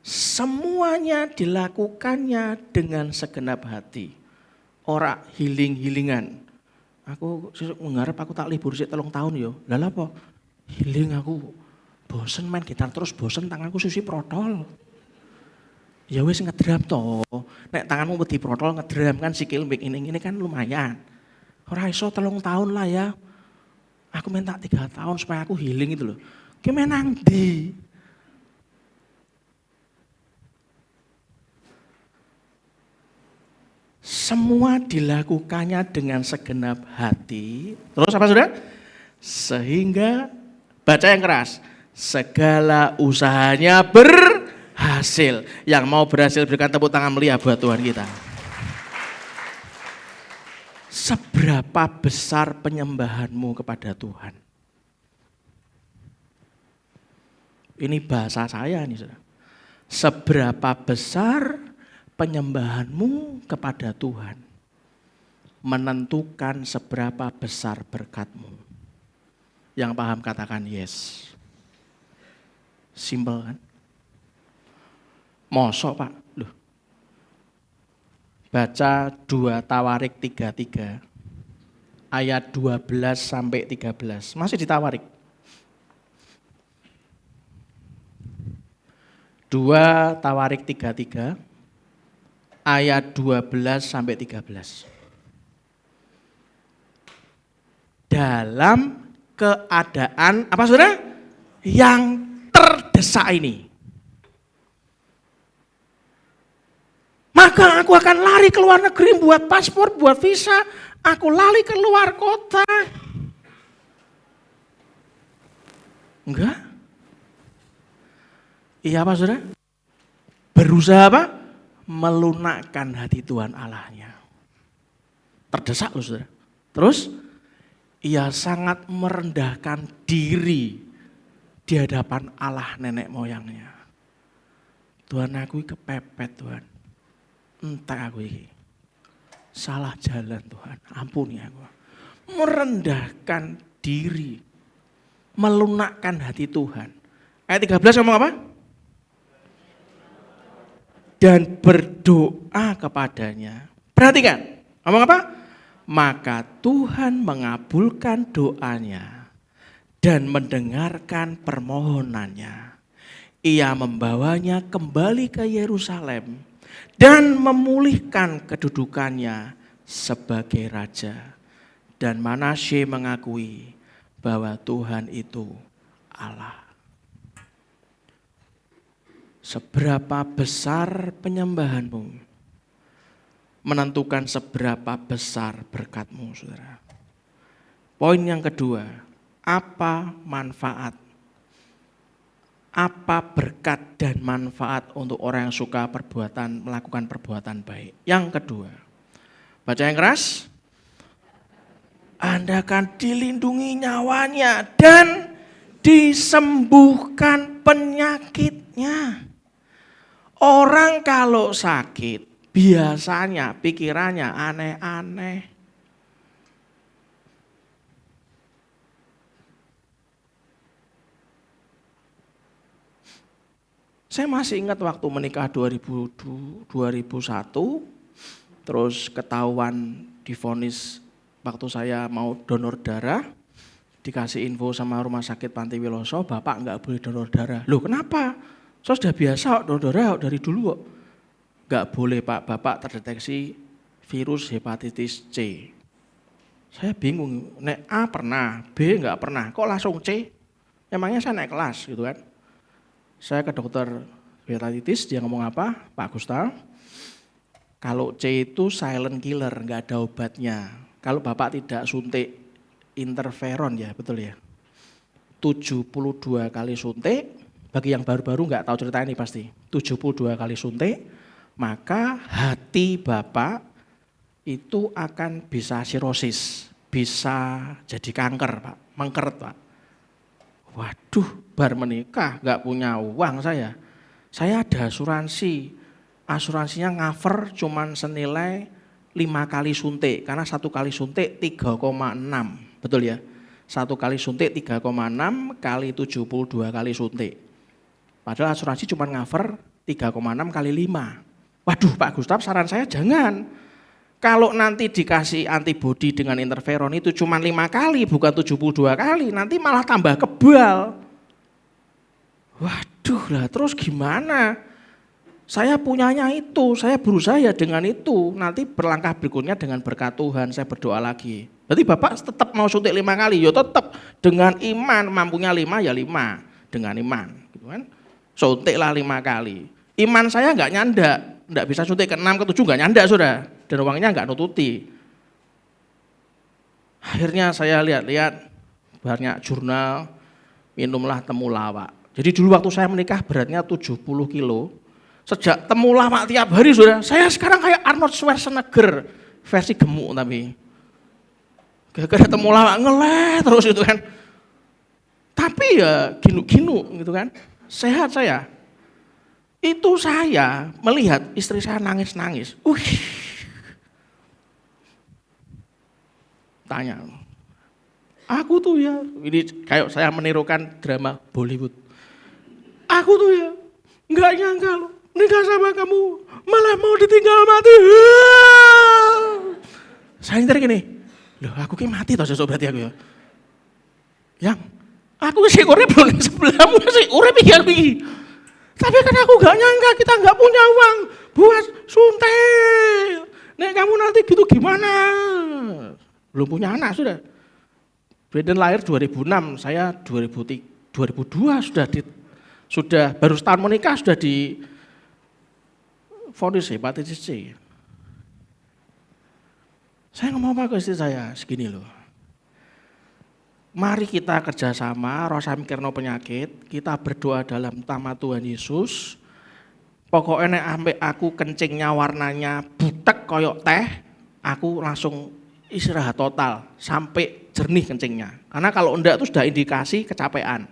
Semuanya dilakukannya dengan segenap hati. Ora hiling-hilingan. Aku mengharap aku tak libur sik 3 tahun yo. Lah apa? Hiling aku. Bosen main gitar terus bosen tanganku susi protol. Ya wis ngedram to. Nek tanganmu wedi protol ngedram kan sikil mbek ini kan lumayan. Ora iso 3 tahun lah ya. Aku minta 3 tahun supaya aku healing itu loh. Gimana ndi? Semua dilakukannya dengan segenap hati. Terus apa sudah? Sehingga, baca yang keras, segala usahanya berhasil. Yang mau berhasil berikan tepuk tangan meriah buat Tuhan kita. Seberapa besar penyembahanmu kepada Tuhan? Ini bahasa saya nih saudara. Seberapa besar penyembahanmu kepada Tuhan menentukan seberapa besar berkatmu. Yang paham katakan yes. Simpel kan? Mosok Pak, loh. Baca 2 Tawarik 33 ayat 12 sampai 13. Masih di Tawarik. 2 Tawarik 33 ayat 12 sampai 13. Dalam keadaan apa saudara? Yang terdesak ini. Maka aku akan lari ke luar negeri buat paspor, buat visa. Aku lari ke luar kota. Enggak? Iya apa saudara? Berusaha apa? Melunakkan hati Tuhan Allahnya. Terdesak loh saudara. Terus ia sangat merendahkan diri di hadapan Allah nenek moyangnya. Tuhan aku kepepet Tuhan. Entah aku ini. Salah jalan Tuhan. Ampuni aku. Merendahkan diri. Melunakkan hati Tuhan. Ayat 13 ngomong apa? Dan berdoa kepadanya. Perhatikan. Ngomong apa? Maka Tuhan mengabulkan doanya dan mendengarkan permohonannya. Ia membawanya kembali ke Yerusalem dan memulihkan kedudukannya sebagai raja. Dan Manasye mengakui bahwa Tuhan itu Allah. Seberapa besar penyembahanmu menentukan seberapa besar berkatmu, saudara. Poin yang kedua, apa manfaat? Apa berkat dan manfaat untuk orang yang suka melakukan perbuatan baik? Yang kedua, baca yang keras. Anda akan dilindungi nyawanya dan disembuhkan penyakitnya. Orang kalau sakit, biasanya pikirannya aneh-aneh. Saya masih ingat waktu menikah 2001, terus ketahuan divonis waktu saya mau donor darah, dikasih info sama rumah sakit Panti Wiloso, Bapak nggak boleh donor darah. Loh kenapa? Saya sudah biasa donor darah dari dulu kok. Nggak boleh Pak, Bapak terdeteksi virus hepatitis C. Saya bingung, nek A pernah, B nggak pernah, kok langsung C? Emangnya saya naik kelas gitu kan. Saya ke dokter hepatitis, dia ngomong apa? Pak Gustav, kalau C itu silent killer, nggak ada obatnya. Kalau Bapak tidak suntik interferon ya, betul ya. 72 kali suntik, bagi yang baru-baru nggak tahu cerita ini pasti. 72 kali suntik, maka hati Bapak itu akan bisa sirosis, bisa jadi kanker Pak, mengkeret Pak. Waduh, bar menikah nggak punya uang saya. Saya ada asuransi, asuransinya cover cuman senilai 5 kali suntik, karena 1 kali suntik 3,6, betul ya? 1 kali suntik 3,6 kali 72 kali suntik. Padahal asuransi cuma cover 3,6 kali 5. Waduh Pak Gustaf, saran saya jangan. Kalau nanti dikasih antibodi dengan interferon itu cuma 5 kali, bukan 72 kali, nanti malah tambah kebal. Waduh lah, terus gimana? Saya punyanya itu, saya berusaha ya dengan itu. Nanti berlangkah berikutnya dengan berkat Tuhan, saya berdoa lagi. Berarti Bapak tetap mau suntik 5 kali, ya tetap dengan iman, mampunya 5 ya 5, dengan iman. Gitu kan? Suntiklah 5 kali. Iman saya enggak bisa suntik ke 6, ke 7 enggak nyanda sudah. Dan uangnya enggak nututi. Akhirnya saya lihat-lihat banyak jurnal, minumlah temulawak. Jadi dulu waktu saya menikah beratnya 70 kilo. Sejak temulawak tiap hari sudah, saya sekarang kayak Arnold Schwarzenegger versi gemuk tapi. Gara-gara temulawak ngelet terus gitu kan. Tapi ya ginu-ginu gitu kan. Sehat saya. Itu saya melihat istri saya nangis-nangis. Tanya, aku tuh ya, ini kayak saya menirukan drama Bollywood. Aku tuh ya, nggak nyangka loh, nikah sama kamu, malah mau ditinggal mati. Saya ntar gini, loh aku ki mati toh sesuk berarti aku ya. Yang, aku sih urip belum sebelahmu sih urip iki aku iki. Tapi kan aku gak nyangka kita gak punya uang buat suntik. Nek kamu nanti gitu gimana? Belum punya anak sudah. Brandon lahir 2006, saya 2002 sudah baru setahun menikah sudah di vonis hepatitis C. Saya ngomong apa ke istri saya segini loh. Mari kita kerjasama, rasa mikirno penyakit, kita berdoa dalam nama Tuhan Yesus. Pokoknya nek ambek aku kencingnya warnanya butek koyok teh, aku langsung istirahat total sampai jernih kencingnya. Karena kalau enggak itu sudah indikasi kecapean.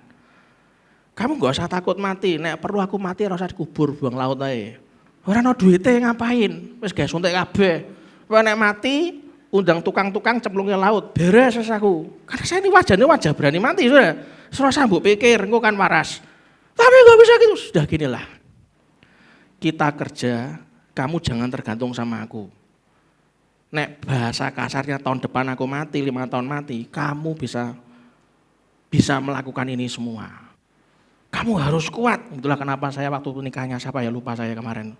Kamu gak usah takut mati, nek perlu aku mati rasa dikubur buang laut aja. Ora ono duite ngapain? Wis gak suntik kabeh. Nek mati undang tukang-tukang cemplungnya laut, beres aku. Karena saya ini wajah berani mati sudah. Serasa mbok pikir, engko kan waras. Tapi gak bisa gitu, sudah ginilah. Kita kerja, kamu jangan tergantung sama aku. Nek bahasa kasarnya tahun depan aku mati, 5 tahun mati, kamu bisa melakukan ini semua. Kamu harus kuat. Itulah kenapa saya waktu nikahnya siapa ya lupa saya kemarin.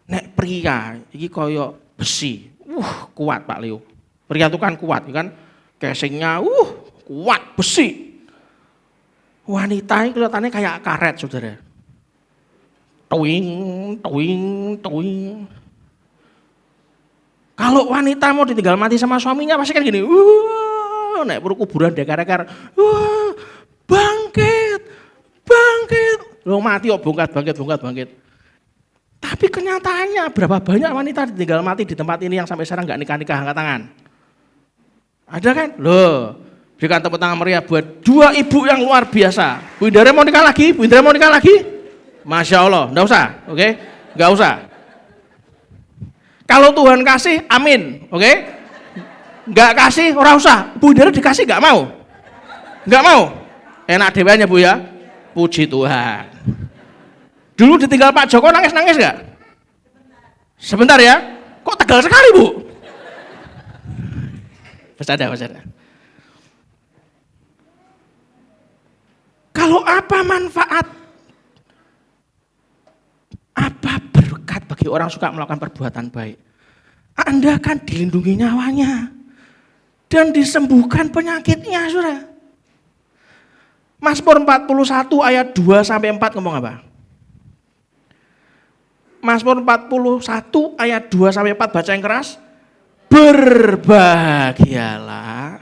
Nek pria, ini koyo besi. Kuat Pak Leo. Pria itu kan kuat, kan? Casingnya, kuat, besi. Wanita ini kelihatannya kayak karet, saudara. Toing. Kalau wanita mau ditinggal mati sama suaminya, pasti kan gini. Nek perlu kuburan dekar-dekar. Bangkit. Lo mati kok bangkit. Tapi kenyataannya berapa banyak wanita ditinggal mati di tempat ini yang sampai sekarang nggak nikah-nikah, angkat tangan. Ada kan? Loh, berikan tepuk tangan meriah buat 2 ibu yang luar biasa. Bu Indra mau nikah lagi? Masya Allah, nggak usah, oke? Nggak usah. Kalau Tuhan kasih, amin, oke? Nggak kasih, ora usah. Bu Indra dikasih nggak mau? Nggak mau? Enak dewanya Bu ya? Puji Tuhan. Dulu ditinggal Pak Joko nangis gak? Sebentar ya, kok tegal sekali Bu? Bercanda. Kalau apa manfaat, apa berkat bagi orang suka melakukan perbuatan baik? Anda kan dilindungi nyawanya dan disembuhkan penyakitnya, saudara. Mazmur 41 ayat 2-4 ngomong apa? Mazmur 41 ayat 2-4 baca yang keras. Berbahagialah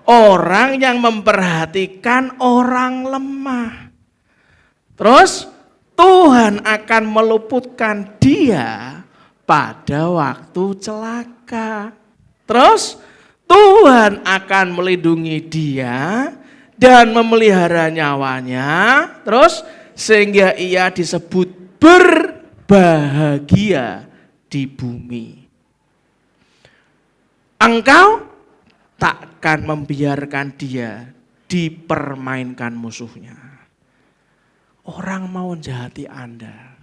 orang yang memperhatikan orang lemah. Terus Tuhan akan meluputkan dia pada waktu celaka. Terus Tuhan akan melindungi dia dan memelihara nyawanya. Terus sehingga ia disebut berbahagia di bumi. Engkau takkan membiarkan dia dipermainkan musuhnya. Orang mau jahati Anda.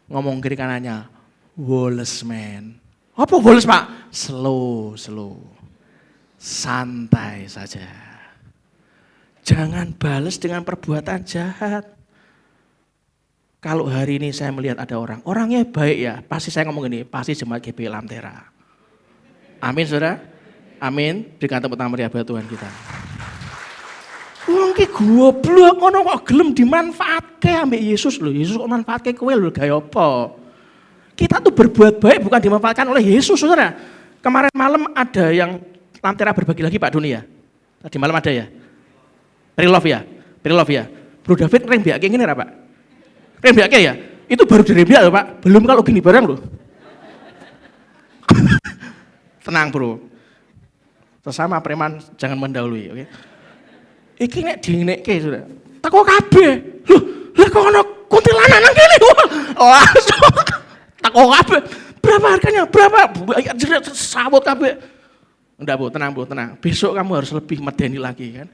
Ngomong kiri kanannya, woles man. Apa woles Pak? Slow. Santai saja. Jangan balas dengan perbuatan jahat. Kalau hari ini saya melihat ada orangnya baik ya, pasti saya ngomong gini, pasti jemaat GBI Lamtera. Amin saudara, amin. Berikan tepuk tangan meriah buat Tuhan kita. Wong ki goblok ngono kok gelem dimanfaatke ambek Yesus lho. Yesus kok manfaatke kowe lho gaya apa? Kita tuh berbuat baik bukan dimanfaatkan oleh Yesus saudara. Kemarin malam ada yang Lamtera berbagi lagi Pak Dunia. Tadi malam ada ya? Pre-love ya. Bro David rembiake ngene ra Pak? Rembiake ya? Itu baru dirembiak loh Pak, belum kalau gini barang loh. Tenang bro, sesama preman jangan mendahului, oke? Iki nek dinekke sudah, tako kabeh, loh Lah kok ana kuntilanak nang kene. Langsung takon kabeh. Berapa harganya? Berapa? Sawut kabeh. Enggak Bu, tenang Bu, tenang. Besok kamu harus lebih medeni lagi kan.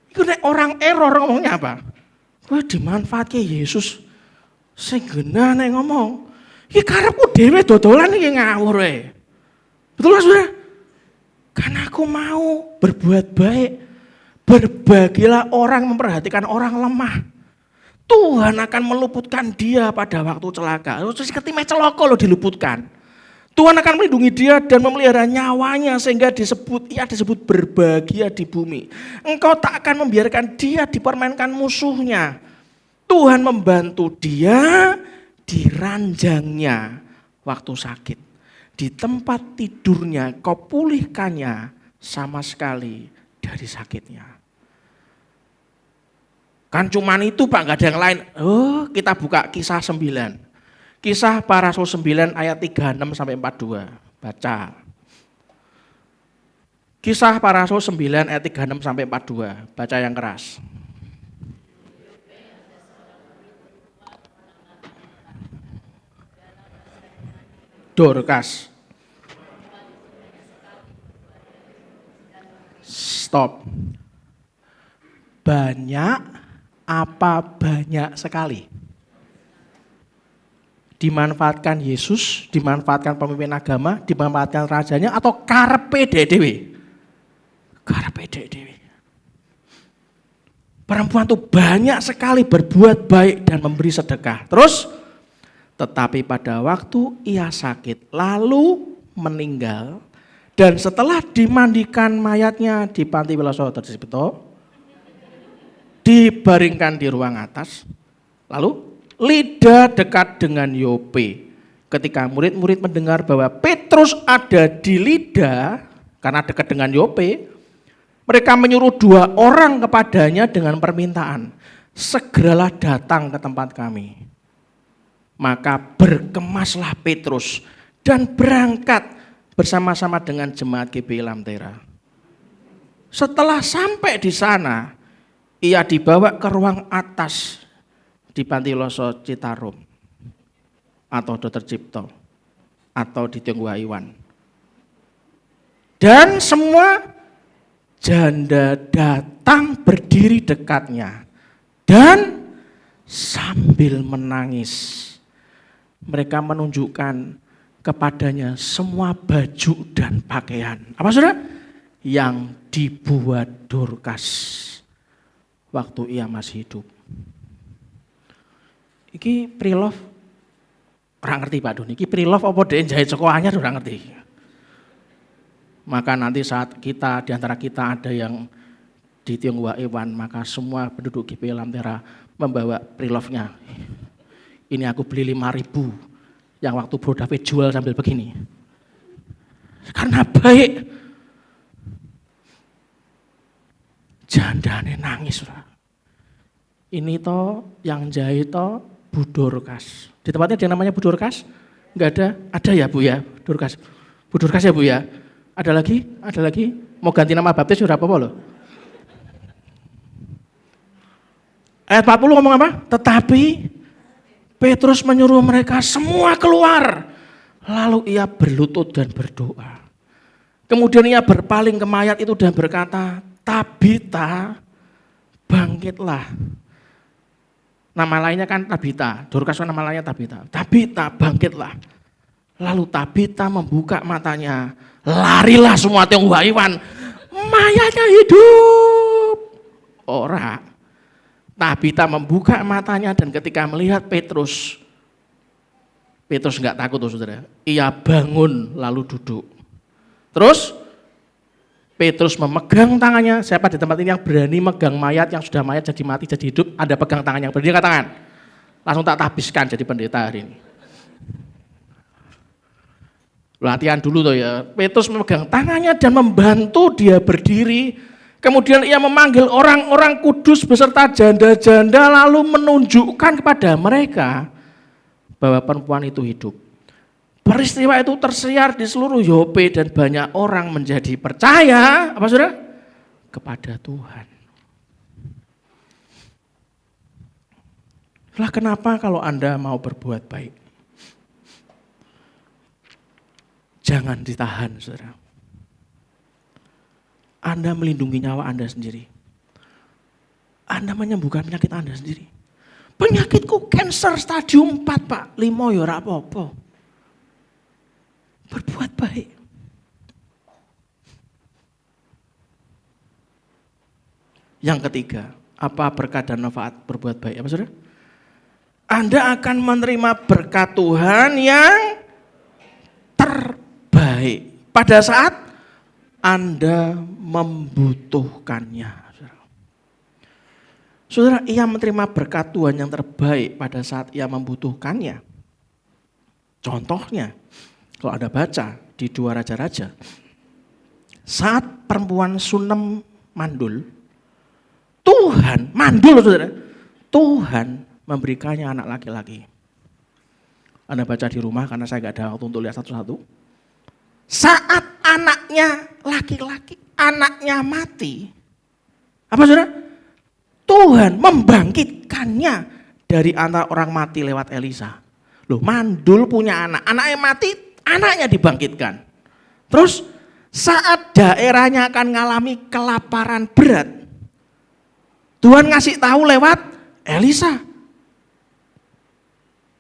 Itu nek orang error ngomongnya apa? Kowe dimanfaatke Yesus sing genah nek ngomong. Iki karepku dhewe dodolan iki ngawur wae. Betul Mas Saudara? Karena aku mau berbuat baik. Berbagilah orang memperhatikan orang lemah. Tuhan akan meluputkan dia pada waktu celaka. Terus ketimeh celaka lo diluputkan. Tuhan akan melindungi dia dan memelihara nyawanya sehingga disebut berbahagia di bumi. Engkau tak akan membiarkan dia dipermainkan musuhnya. Tuhan membantu dia di ranjangnya waktu sakit. Di tempat tidurnya kau pulihkannya sama sekali dari sakitnya. Kan cuman itu Pak, gak ada yang lain. Oh, kita buka Kisah 9. Kisah Para Rasul 9 ayat 36 sampai 42. Baca. Kisah Para Rasul 9 ayat 36 sampai 42. Baca yang keras. Dorcas. Stop. Banyak apa banyak sekali? Dimanfaatkan Yesus, dimanfaatkan pemimpin agama, dimanfaatkan rajanya, atau karepe dhewe? Karepe dhewe. Perempuan itu banyak sekali berbuat baik dan memberi sedekah. Terus, tetapi pada waktu ia sakit, lalu meninggal, dan setelah dimandikan mayatnya di panti Wiloso Tercipto, dibaringkan di ruang atas, lalu Lida dekat dengan Yope. Ketika murid-murid mendengar bahwa Petrus ada di Lida, karena dekat dengan Yope, mereka menyuruh 2 orang kepadanya dengan permintaan, segeralah datang ke tempat kami. Maka berkemaslah Petrus dan berangkat bersama-sama dengan jemaat GBI Lamtera. Setelah sampai di sana, ia dibawa ke ruang atas di Panti Loso Citarum atau Dr. Cipto atau di Tionghoa Iwan. Dan semua janda datang berdiri dekatnya dan sambil menangis mereka menunjukkan kepadanya semua baju dan pakaian. Apa Saudara? Yang dibuat Dorcas waktu ia masih hidup. Iki pre-love, orang ngerti Pak Doni, iki pre-love apa dia jahit saka anyar orang ngerti. Maka nanti saat kita, di antara kita ada yang di Tionghoa Iwan, maka semua penduduk GBI Lamtera membawa pre-love-nya. Ini aku beli 5.000 yang waktu Bro David jual sambil begini. Karena baik. Jandane nangis. Ini toh yang jahit toh Bu Dorcas. Di tempatnya dia namanya Bu Dorcas? Enggak ada? Ada ya Bu ya? Dorcas. Bu Dorcas ya Bu ya? Ada lagi? Ada lagi? Mau ganti nama baptis sudah apa-apa loh? Ayat 40 ngomong apa? Tetapi Petrus menyuruh mereka semua keluar. Lalu ia berlutut dan berdoa. Kemudian ia berpaling ke mayat itu dan berkata, Tabita, bangkitlah. Nama lainnya kan Tabita. Dorcas nama lainnya Tabita. Tabita, bangkitlah. Lalu Tabita membuka matanya. Larilah semua Tionghoa Iwan. Mayatnya hidup. Ora. Tabita membuka matanya dan ketika melihat Petrus enggak takut tuh Saudara. Ia bangun lalu duduk. Terus Petrus memegang tangannya. Siapa di tempat ini yang berani megang mayat yang sudah mayat jadi mati jadi hidup? Ada pegang tangan yang berani, katakan. Langsung tak habiskan jadi pendeta hari ini. Latihan dulu tuh ya. Petrus memegang tangannya dan membantu dia berdiri. Kemudian ia memanggil orang-orang kudus beserta janda-janda lalu menunjukkan kepada mereka bahwa perempuan itu hidup. Peristiwa itu tersiar di seluruh Yope dan banyak orang menjadi percaya, apa Saudara? Kepada Tuhan. Lah kenapa kalau Anda mau berbuat baik? Jangan ditahan, saudara. Anda melindungi nyawa Anda sendiri. Anda menyembuhkan penyakit Anda sendiri. Penyakitku cancer stadium 4, Pak. 5 ya ora apa-apa. Berbuat baik. Yang ketiga, apa berkat dan manfaat berbuat baik? Apa saudara? Anda akan menerima berkat Tuhan yang terbaik pada saat Anda membutuhkannya. Saudara, ia menerima berkat Tuhan yang terbaik pada saat ia membutuhkannya. Contohnya, kalau Anda baca di 2 Raja-Raja, saat perempuan Sunem mandul, saudara, Tuhan memberikannya anak laki-laki. Anda baca di rumah karena saya gak ada waktu untuk lihat satu-satu. Saat anaknya laki-laki, anaknya mati, apa saudara? Tuhan membangkitkannya dari antara orang mati lewat Elisa. Loh, mandul punya anak, anaknya mati, anaknya dibangkitkan. Terus saat daerahnya akan mengalami kelaparan berat, Tuhan ngasih tahu lewat Elisa.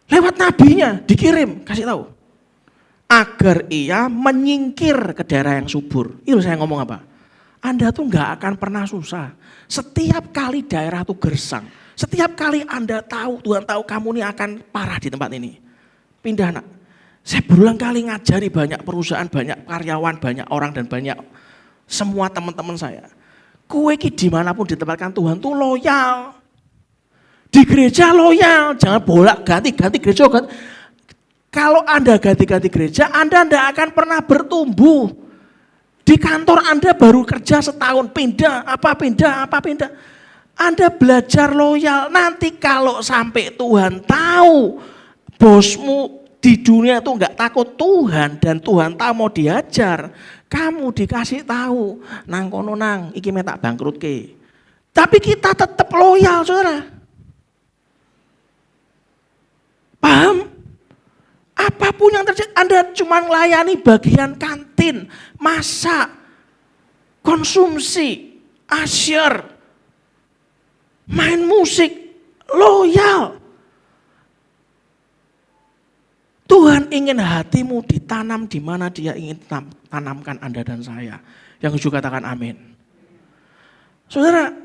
Lewat nabinya dikirim, kasih tahu. Agar ia menyingkir ke daerah yang subur. Itu saya ngomong apa? Anda tuh gak akan pernah susah. Setiap kali daerah tuh gersang. Setiap kali Anda tahu, Tuhan tahu kamu ini akan parah di tempat ini. Pindah nak. Saya berulang kali ngajari banyak perusahaan, banyak karyawan, banyak orang dan banyak semua teman-teman saya. Kue ki dimanapun ditempatkan Tuhan tuh loyal. Di gereja loyal, jangan bolak ganti gereja. Kalau Anda ganti-ganti gereja, Anda tidak akan pernah bertumbuh. Di kantor Anda baru kerja setahun, pindah. Anda belajar loyal. Nanti kalau sampai Tuhan tahu bosmu di dunia itu enggak takut Tuhan dan Tuhan tahu mau diajar, kamu dikasih tahu, nang kono nang, iki tak bangkrut ke. Tapi kita tetap loyal, saudara. Paham? Apapun yang terjadi, Anda cuma melayani bagian kantin, masak, konsumsi, asyir, main musik, loyal. Tuhan ingin hatimu ditanam di mana Dia ingin tanamkan Anda dan saya. Yang juga katakan amin. Saudara,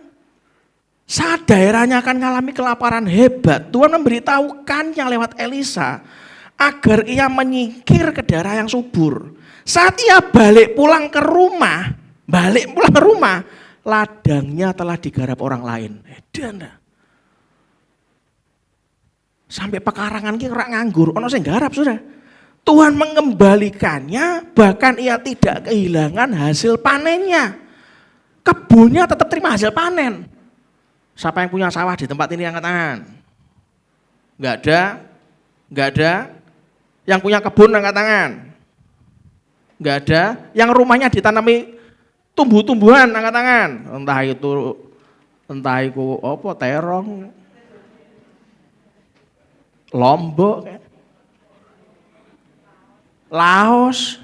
saat daerahnya akan mengalami kelaparan hebat, Tuhan memberitahukannya lewat Elisa agar ia menyingkir ke daerah yang subur. Saat ia balik pulang ke rumah, ladangnya telah digarap orang lain. Anda. Sampai pekarangan ki ora nganggur, ono sing garap, Saudara. Tuhan mengembalikannya, bahkan ia tidak kehilangan hasil panennya. Kebunnya tetap terima hasil panen. Siapa yang punya sawah di tempat ini angkat tangan? Enggak ada. Yang punya kebun angkat tangan? Enggak ada. Yang rumahnya ditanami tumbuh-tumbuhan angkat tangan? Entah itu apa, terong, Lombok, Laos.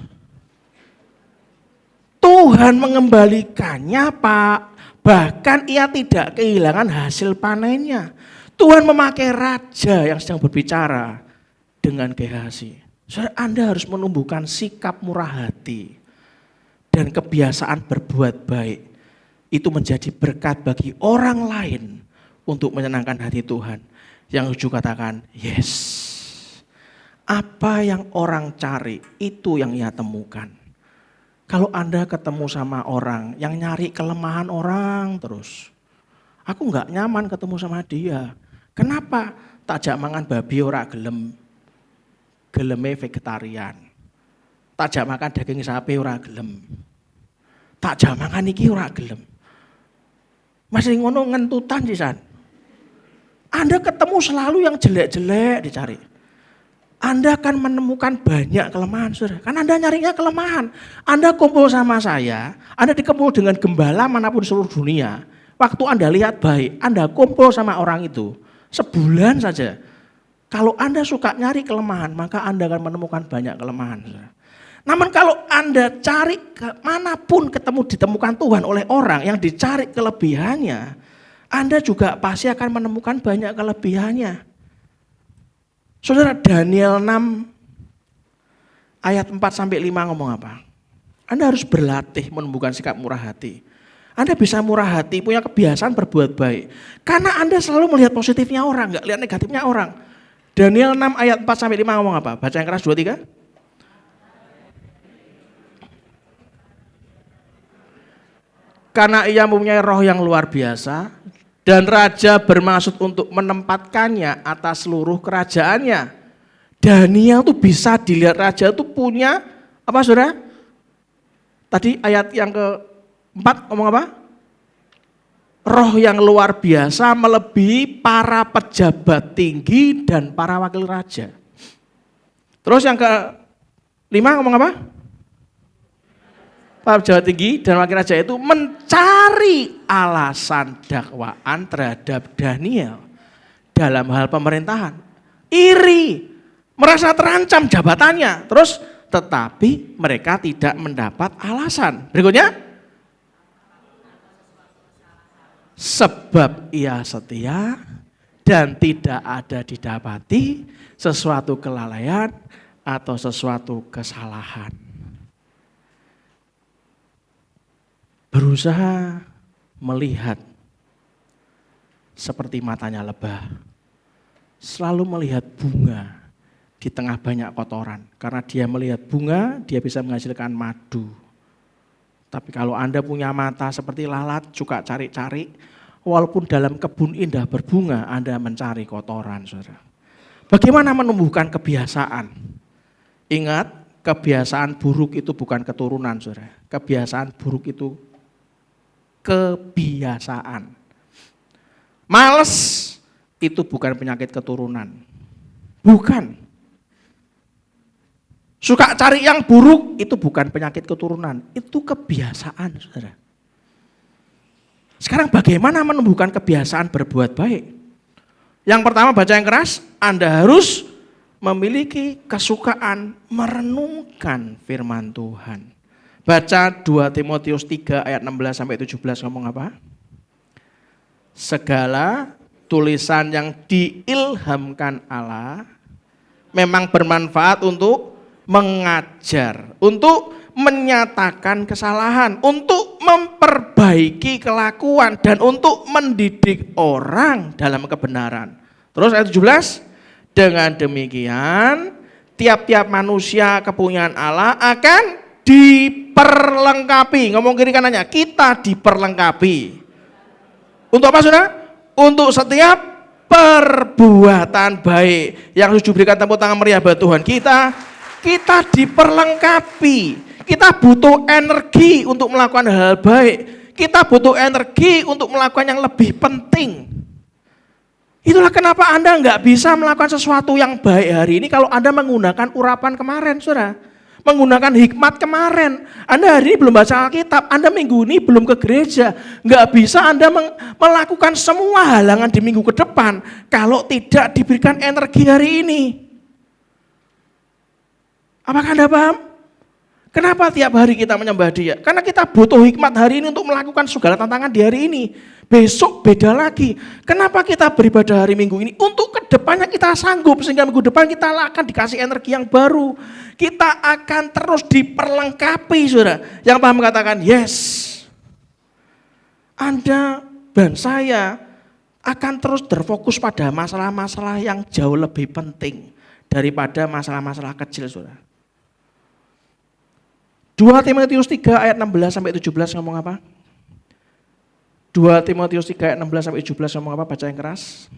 Tuhan mengembalikannya, Pak. Bahkan ia tidak kehilangan hasil panennya. Tuhan memakai raja yang sedang berbicara dengan Gehazi. Saudara, Anda harus menumbuhkan sikap murah hati dan kebiasaan berbuat baik. Itu menjadi berkat bagi orang lain untuk menyenangkan hati Tuhan. Yang juga katakan, yes. Apa yang orang cari, itu yang ia temukan. Kalau Anda ketemu sama orang yang nyari kelemahan orang terus. Aku gak nyaman ketemu sama dia. Kenapa? Takjak mangan babi ora geleme vegetarian. Takjak makan daging sapi ora gelem. Takjak mangan iki ora gelem. Masih ngono ngentutan sisan. Anda ketemu selalu yang jelek-jelek dicari. Anda akan menemukan banyak kelemahan, saudara. Kan Anda nyarinya kelemahan. Anda kumpul sama saya, Anda dikumpul dengan gembala manapun di seluruh dunia. Waktu Anda lihat baik, Anda kumpul sama orang itu. Sebulan saja. Kalau Anda suka nyari kelemahan, maka Anda akan menemukan banyak kelemahan. Saudara. Namun kalau Anda cari kemanapun ditemukan Tuhan oleh orang yang dicari kelebihannya, Anda juga pasti akan menemukan banyak kelebihannya. Saudara, Daniel 6 ayat 4-5 ngomong apa? Anda harus berlatih menumbuhkan sikap murah hati. Anda bisa murah hati, punya kebiasaan berbuat baik. Karena Anda selalu melihat positifnya orang, enggak lihat negatifnya orang. Daniel 6 ayat 4-5 ngomong apa? Baca yang keras 2-3. Karena ia mempunyai roh yang luar biasa dan raja bermaksud untuk menempatkannya atas seluruh kerajaannya. Daniel tuh bisa dilihat raja tuh punya apa saudara? Tadi ayat yang keempat ngomong apa? Roh yang luar biasa melebihi para pejabat tinggi dan para wakil raja. Terus yang kelima ngomong apa? Para pejabat tinggi dan wakil raja itu mencari alasan dakwaan terhadap Daniel dalam hal pemerintahan. Iri, merasa terancam jabatannya. Terus tetapi mereka tidak mendapat alasan. Berikutnya. Sebab ia setia dan tidak ada didapati sesuatu kelalaian atau sesuatu kesalahan. Berusaha melihat seperti matanya lebah. Selalu melihat bunga di tengah banyak kotoran. Karena dia melihat bunga, dia bisa menghasilkan madu. Tapi kalau Anda punya mata seperti lalat, suka cari-cari, walaupun dalam kebun indah berbunga, Anda mencari kotoran, saudara. Bagaimana menumbuhkan kebiasaan? Ingat, kebiasaan buruk itu bukan keturunan, saudara. Kebiasaan buruk itu kebiasaan. Males itu bukan penyakit keturunan. Bukan. Suka cari yang buruk itu bukan penyakit keturunan, itu kebiasaan, saudara. Sekarang bagaimana menumbuhkan kebiasaan berbuat baik? Yang pertama baca yang keras, Anda harus memiliki kesukaan merenungkan firman Tuhan. Baca 2 Timotius 3 ayat 16-17 ngomong apa? Segala tulisan yang diilhamkan Allah memang bermanfaat untuk mengajar, untuk menyatakan kesalahan, untuk memperbaiki kelakuan, dan untuk mendidik orang dalam kebenaran. Terus ayat 17, dengan demikian tiap-tiap manusia kepunyaan Allah akan diperlengkapi. Ngomong kiri kanannya, kita diperlengkapi. Untuk apa saudara? Untuk setiap perbuatan baik. Yang harus diberikan tepuk tangan meriah buat Tuhan kita diperlengkapi. Kita butuh energi untuk melakukan hal baik. Kita butuh energi untuk melakukan yang lebih penting. Itulah kenapa Anda nggak bisa melakukan sesuatu yang baik hari ini kalau Anda menggunakan urapan kemarin, saudara. Menggunakan hikmat kemarin. Anda hari ini belum baca Alkitab, Anda minggu ini belum ke gereja. Nggak bisa Anda melakukan semua halangan di minggu ke depan kalau tidak diberikan energi hari ini. Apakah Anda paham? Kenapa tiap hari kita menyembah Dia? Karena kita butuh hikmat hari ini untuk melakukan segala tantangan di hari ini. Besok beda lagi. Kenapa kita beribadah hari Minggu ini? Untuk kedepannya kita sanggup, sehingga minggu depan kita akan dikasih energi yang baru. Kita akan terus diperlengkapi, saudara. Yang paham katakan, yes. Anda dan saya akan terus terfokus pada masalah-masalah yang jauh lebih penting daripada masalah-masalah kecil, saudara. 2 Timotius 3 ayat 16-17 ngomong apa? 2 Timotius 3 ayat 16-17 ngomong apa? Baca yang keras.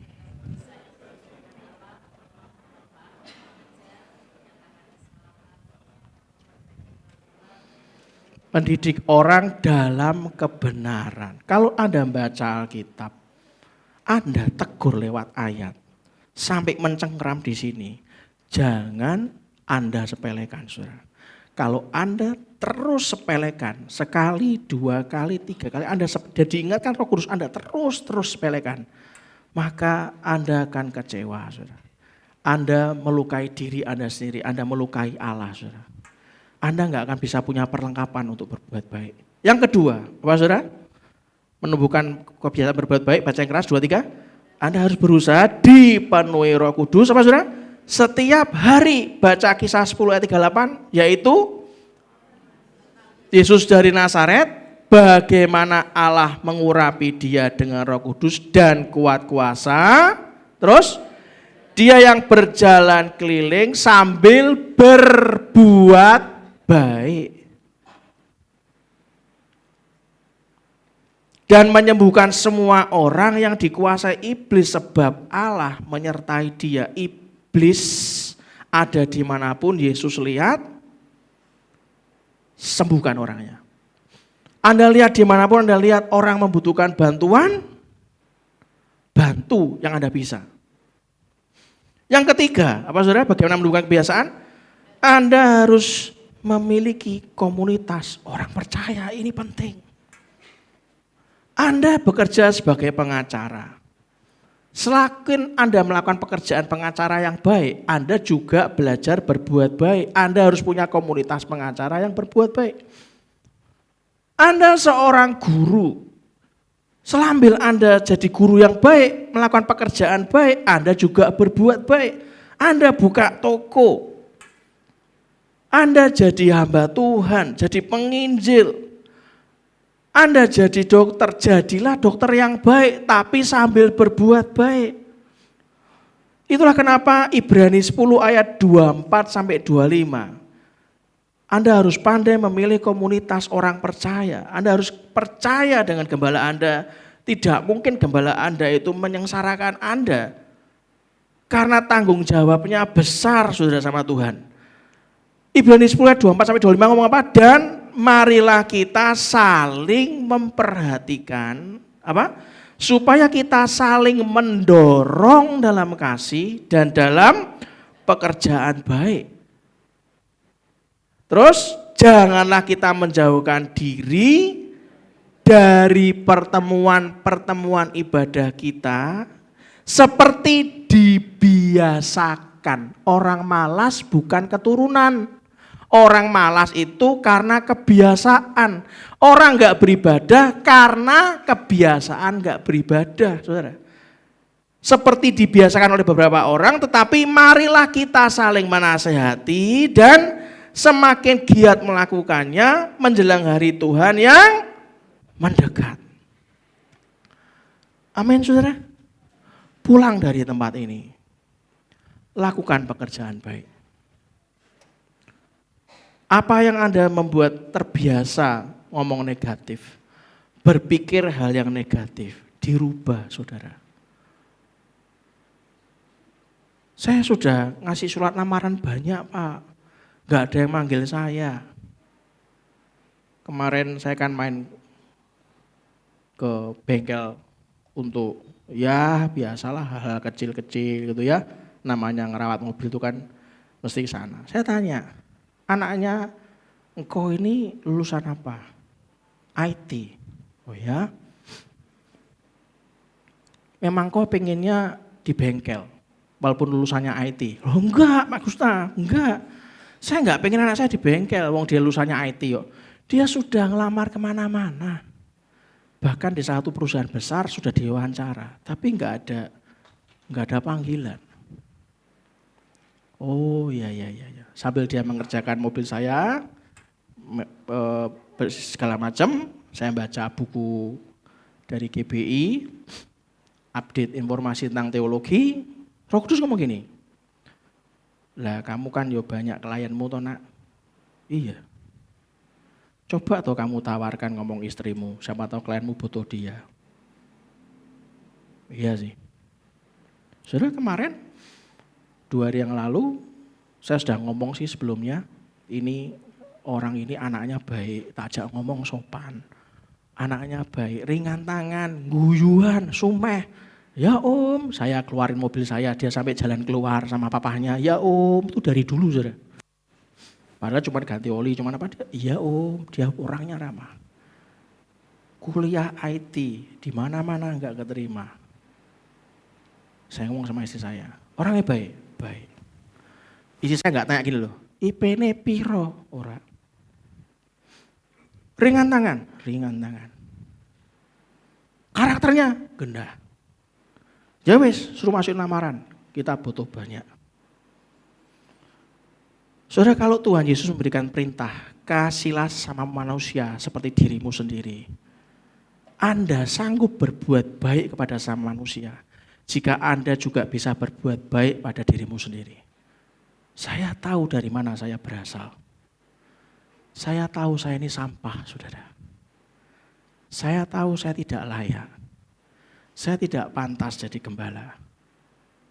Mendidik orang dalam kebenaran. Kalau Anda baca Alkitab, Anda tegur lewat ayat sampai mencengkeram di sini. Jangan Anda sepelekan, saudara. Kalau Anda terus sepelekan, sekali, 2 kali, 3 kali, Anda jadi ingatkan Roh Kudus Anda terus sepelekan. maka Anda akan kecewa, saudara. Anda melukai diri Anda sendiri, Anda melukai Allah, saudara. Anda nggak akan bisa punya perlengkapan untuk berbuat baik. Yang kedua, apa saudara? Menumbuhkan kebiasaan berbuat baik, baca yang keras, 2, 3. Anda harus berusaha dipenuhi Roh Kudus, apa saudara? Setiap hari, baca Kisah 10 ayat 38, yaitu Yesus dari Nazaret, bagaimana Allah mengurapi dia dengan Roh Kudus dan kuat kuasa. Terus, dia yang berjalan keliling sambil berbuat baik. Dan menyembuhkan semua orang yang dikuasai iblis, sebab Allah menyertai dia. Iblis ada dimanapun Yesus lihat, sembuhkan orangnya. Anda lihat dimanapun Anda lihat orang membutuhkan bantuan, bantu yang Anda bisa. Yang ketiga, apa saudara? Bagaimana menumbuhkan kebiasaan? Anda harus memiliki komunitas orang percaya, ini penting. Anda bekerja sebagai pengacara. Selain Anda melakukan pekerjaan pengacara yang baik, Anda juga belajar berbuat baik. Anda harus punya komunitas pengacara yang berbuat baik. Anda seorang guru. Selambil Anda jadi guru yang baik, melakukan pekerjaan baik, Anda juga berbuat baik. Anda buka toko. Anda jadi hamba Tuhan, jadi penginjil. Anda jadi dokter, jadilah dokter yang baik, tapi sambil berbuat baik. Itulah kenapa Ibrani 10 ayat 24 sampai 25. Anda harus pandai memilih komunitas orang percaya. Anda harus percaya dengan gembala Anda. Tidak mungkin gembala Anda itu menyengsarakan Anda. Karena tanggung jawabnya besar, saudara, sama Tuhan. Ibrani 10 ayat 24 sampai 25 ngomong apa? Dan marilah kita saling memperhatikan, apa? Supaya kita saling mendorong dalam kasih dan dalam pekerjaan baik. Terus janganlah kita menjauhkan diri dari pertemuan-pertemuan ibadah kita seperti dibiasakan. Orang malas bukan keturunan. Orang malas itu karena kebiasaan. Orang gak beribadah karena kebiasaan gak beribadah, saudara. Seperti dibiasakan oleh beberapa orang, tetapi marilah kita saling menasehati dan semakin giat melakukannya menjelang hari Tuhan yang mendekat. Amin, saudara. Pulang dari tempat ini, lakukan pekerjaan baik. Apa yang Anda membuat terbiasa ngomong negatif, berpikir hal yang negatif, dirubah, saudara. Saya sudah ngasih surat lamaran banyak, Pak. Gak ada yang manggil saya. Kemarin saya kan main ke bengkel untuk, ya biasalah hal-hal kecil-kecil gitu ya. Namanya ngerawat mobil itu kan mesti ke sana. Saya tanya, anaknya, engkau ini lulusan apa? IT. Oh ya? Memang kau pengennya di bengkel, walaupun lulusannya IT. Oh enggak, Pak Gusta, enggak. Saya enggak pengen anak saya di bengkel, wong dia lulusannya IT yuk. Dia sudah ngelamar kemana-mana. Bahkan di satu perusahaan besar sudah diwawancara, tapi enggak ada panggilan. Oh iya. Sambil dia mengerjakan mobil saya, segala macam, saya baca buku dari GBI, update informasi tentang teologi. Roh Kudus ngomong gini, lah kamu kan yo banyak klienmu toh nak. Iya. Coba toh kamu tawarkan ngomong istrimu, siapa tahu klienmu butuh dia. Iya sih. Saudara, kemarin 2 hari yang lalu saya sudah ngomong sih sebelumnya, ini orang ini anaknya baik, tak ajak ngomong sopan. Anaknya baik, ringan tangan, guyuan, sumeh. Ya om, saya keluarin mobil saya, dia sampai jalan keluar sama papahnya. Ya om, itu dari dulu saudara. Padahal cuma ganti oli, cuma apa dia? Iya om, dia orangnya ramah. Kuliah IT, di mana-mana enggak keterima. Saya ngomong sama istri saya, orangnya baik, baik. Istri saya nggak tanya gini loh, IP-ne piro? Ora. Ringan tangan, ringan tangan. Karakternya gendah. Ya wis, suruh masukin lamaran. Kita butuh banyak. Saudara, kalau Tuhan Yesus memberikan perintah, kasihlah sama manusia seperti dirimu sendiri. Anda sanggup berbuat baik kepada sama manusia jika Anda juga bisa berbuat baik pada dirimu sendiri. Saya tahu dari mana saya berasal. Saya tahu saya ini sampah, saudara. Saya tahu saya tidak layak. Saya tidak pantas jadi gembala.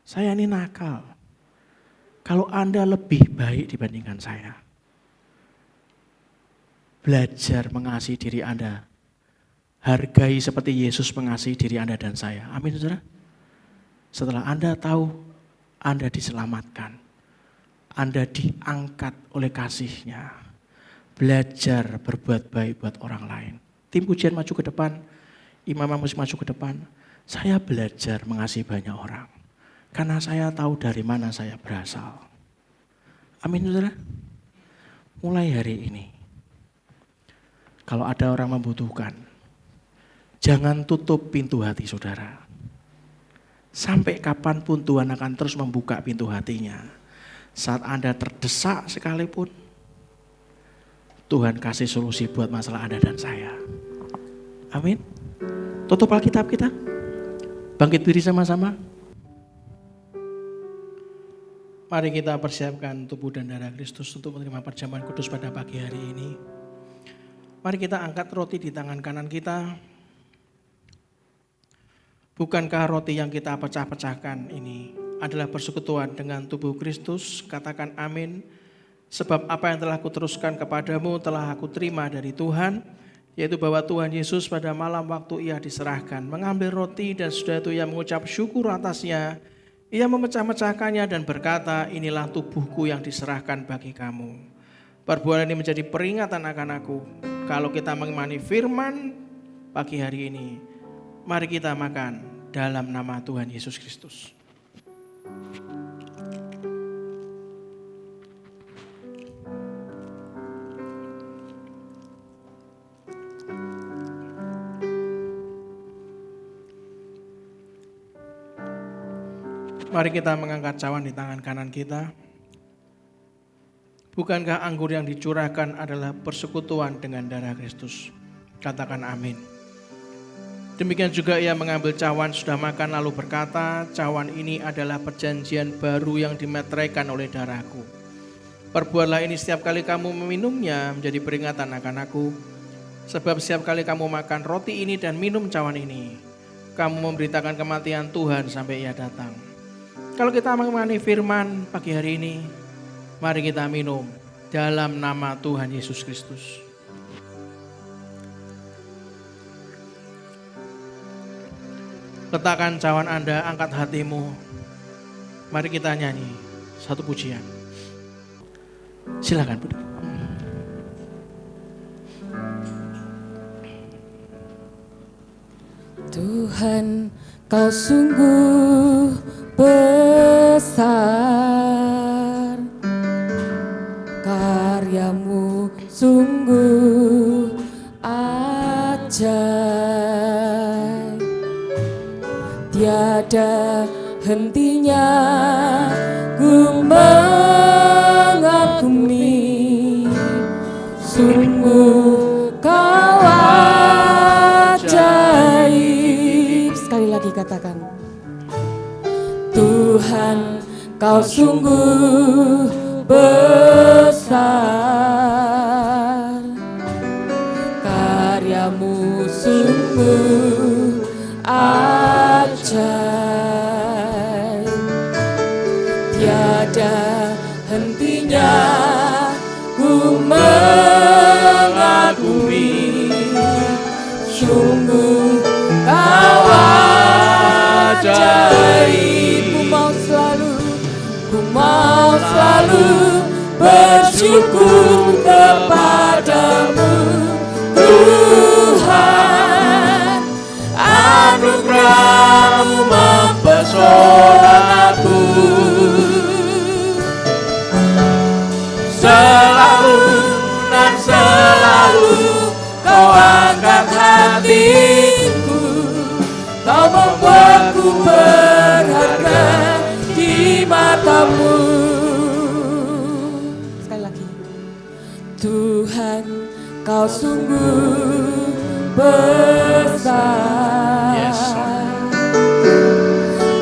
Saya ini nakal. Kalau Anda lebih baik dibandingkan saya, belajar mengasihi diri Anda. Hargai seperti Yesus mengasihi diri Anda dan saya. Amin, saudara. Setelah Anda tahu, Anda diselamatkan. Anda diangkat oleh kasih-Nya. Belajar berbuat baik buat orang lain. Tim pujian maju ke depan, imam musik maju ke depan. Saya belajar mengasihi banyak orang. Karena saya tahu dari mana saya berasal. Amin, saudara. Mulai hari ini, kalau ada orang membutuhkan, jangan tutup pintu hati saudara. Sampai kapanpun Tuhan akan terus membuka pintu hatinya. Saat Anda terdesak sekalipun, Tuhan kasih solusi buat masalah Anda dan saya. Amin. Tutup Alkitab kita. Bangkit berdiri sama-sama. Mari kita persiapkan tubuh dan darah Kristus untuk menerima perjamuan kudus pada pagi hari ini. Mari kita angkat roti di tangan kanan kita. Bukankah roti yang kita pecah-pecahkan ini adalah persekutuan dengan tubuh Kristus? Katakan amin. Sebab apa yang telah kuteruskan kepadamu telah aku terima dari Tuhan, yaitu bahwa Tuhan Yesus pada malam waktu ia diserahkan mengambil roti dan sudah itu ia mengucap syukur atasnya. Ia memecah-mecahkannya dan berkata, inilah tubuhku yang diserahkan bagi kamu. Perbuatan ini menjadi peringatan akan aku. Kalau kita mengimani firman pagi hari ini, mari kita makan dalam nama Tuhan Yesus Kristus. Mari kita mengangkat cawan di tangan kanan kita. Bukankah anggur yang dicurahkan adalah persekutuan dengan darah Kristus? Katakan amin. Demikian juga ia mengambil cawan sudah makan lalu berkata, cawan ini adalah perjanjian baru yang dimeteraikan oleh darahku. Perbuatlah ini setiap kali kamu meminumnya menjadi peringatan akan aku. Sebab setiap kali kamu makan roti ini dan minum cawan ini, kamu memberitakan kematian Tuhan sampai ia datang. Kalau kita mengimani firman pagi hari ini, mari kita minum dalam nama Tuhan Yesus Kristus. Letakkan cawan Anda, angkat hatimu. Mari kita nyanyi satu pujian. Silakan, Budi. Tuhan, Kau sungguh besar, karyamu sungguh ajaib, tiada hentinya ku mengagumi, sungguh Kau ajaib. Sekali lagi katakan, Tuhan, Kau sungguh besar, karyamu sungguh ajaib, tiada hentinya ku mengagumi, sungguh Kau ajaib. Ku mau selalu bersyukur kepadamu, Tuhan. Anugerah-Mu mempesona mempesonaku. Selalu dan selalu kau angkat hatiku, kau membuatku berharga di matamu. Sekali lagi. Tuhan, kau sungguh besar. Yes,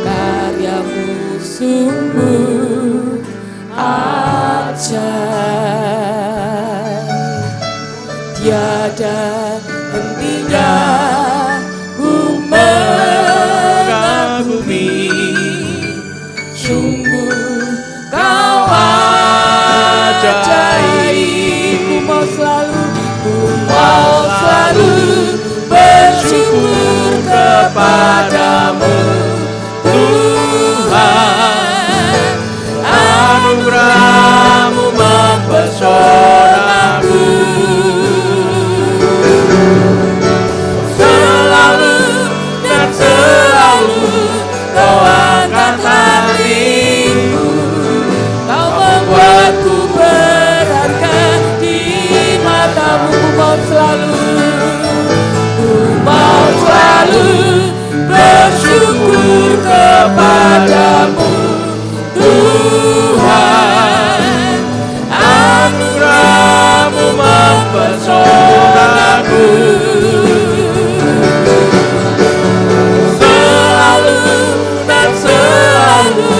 Karyamu sungguh ajaib. Tiada hentinya ku mengagumi. Sungguh kau ajaib. Ku mau selalu bersyukur kepadamu, Tuhan. Anugerahmu mempesonaku. Selalu dan selalu kau angkat hatiku, Kau membuatku berharga di matamu. Ku mau selalu bersyukur kepadamu, Tuhan. anugerahmu mempesonaku. Selalu dan selalu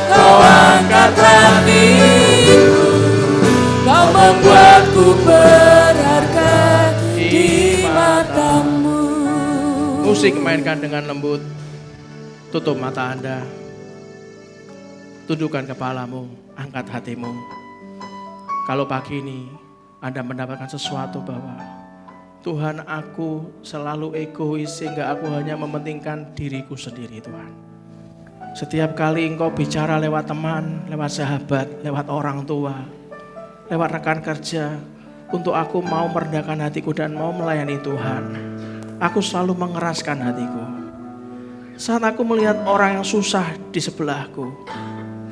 kau angkat hatiku, Kau membuatku berharga di matamu. Musik mainkan dengan lembut. Tutup mata Anda. Tundukkan kepalamu, angkat hatimu. Kalau pagi ini Anda mendapatkan sesuatu bahwa Tuhan, aku selalu egois sehingga aku hanya mementingkan diriku sendiri, Tuhan. Setiap kali Engkau bicara lewat teman, lewat sahabat, lewat orang tua, lewat rekan kerja, untuk aku mau merendahkan hatiku dan mau melayani Tuhan, aku selalu mengeraskan hatiku. Saat aku melihat orang yang susah di sebelahku,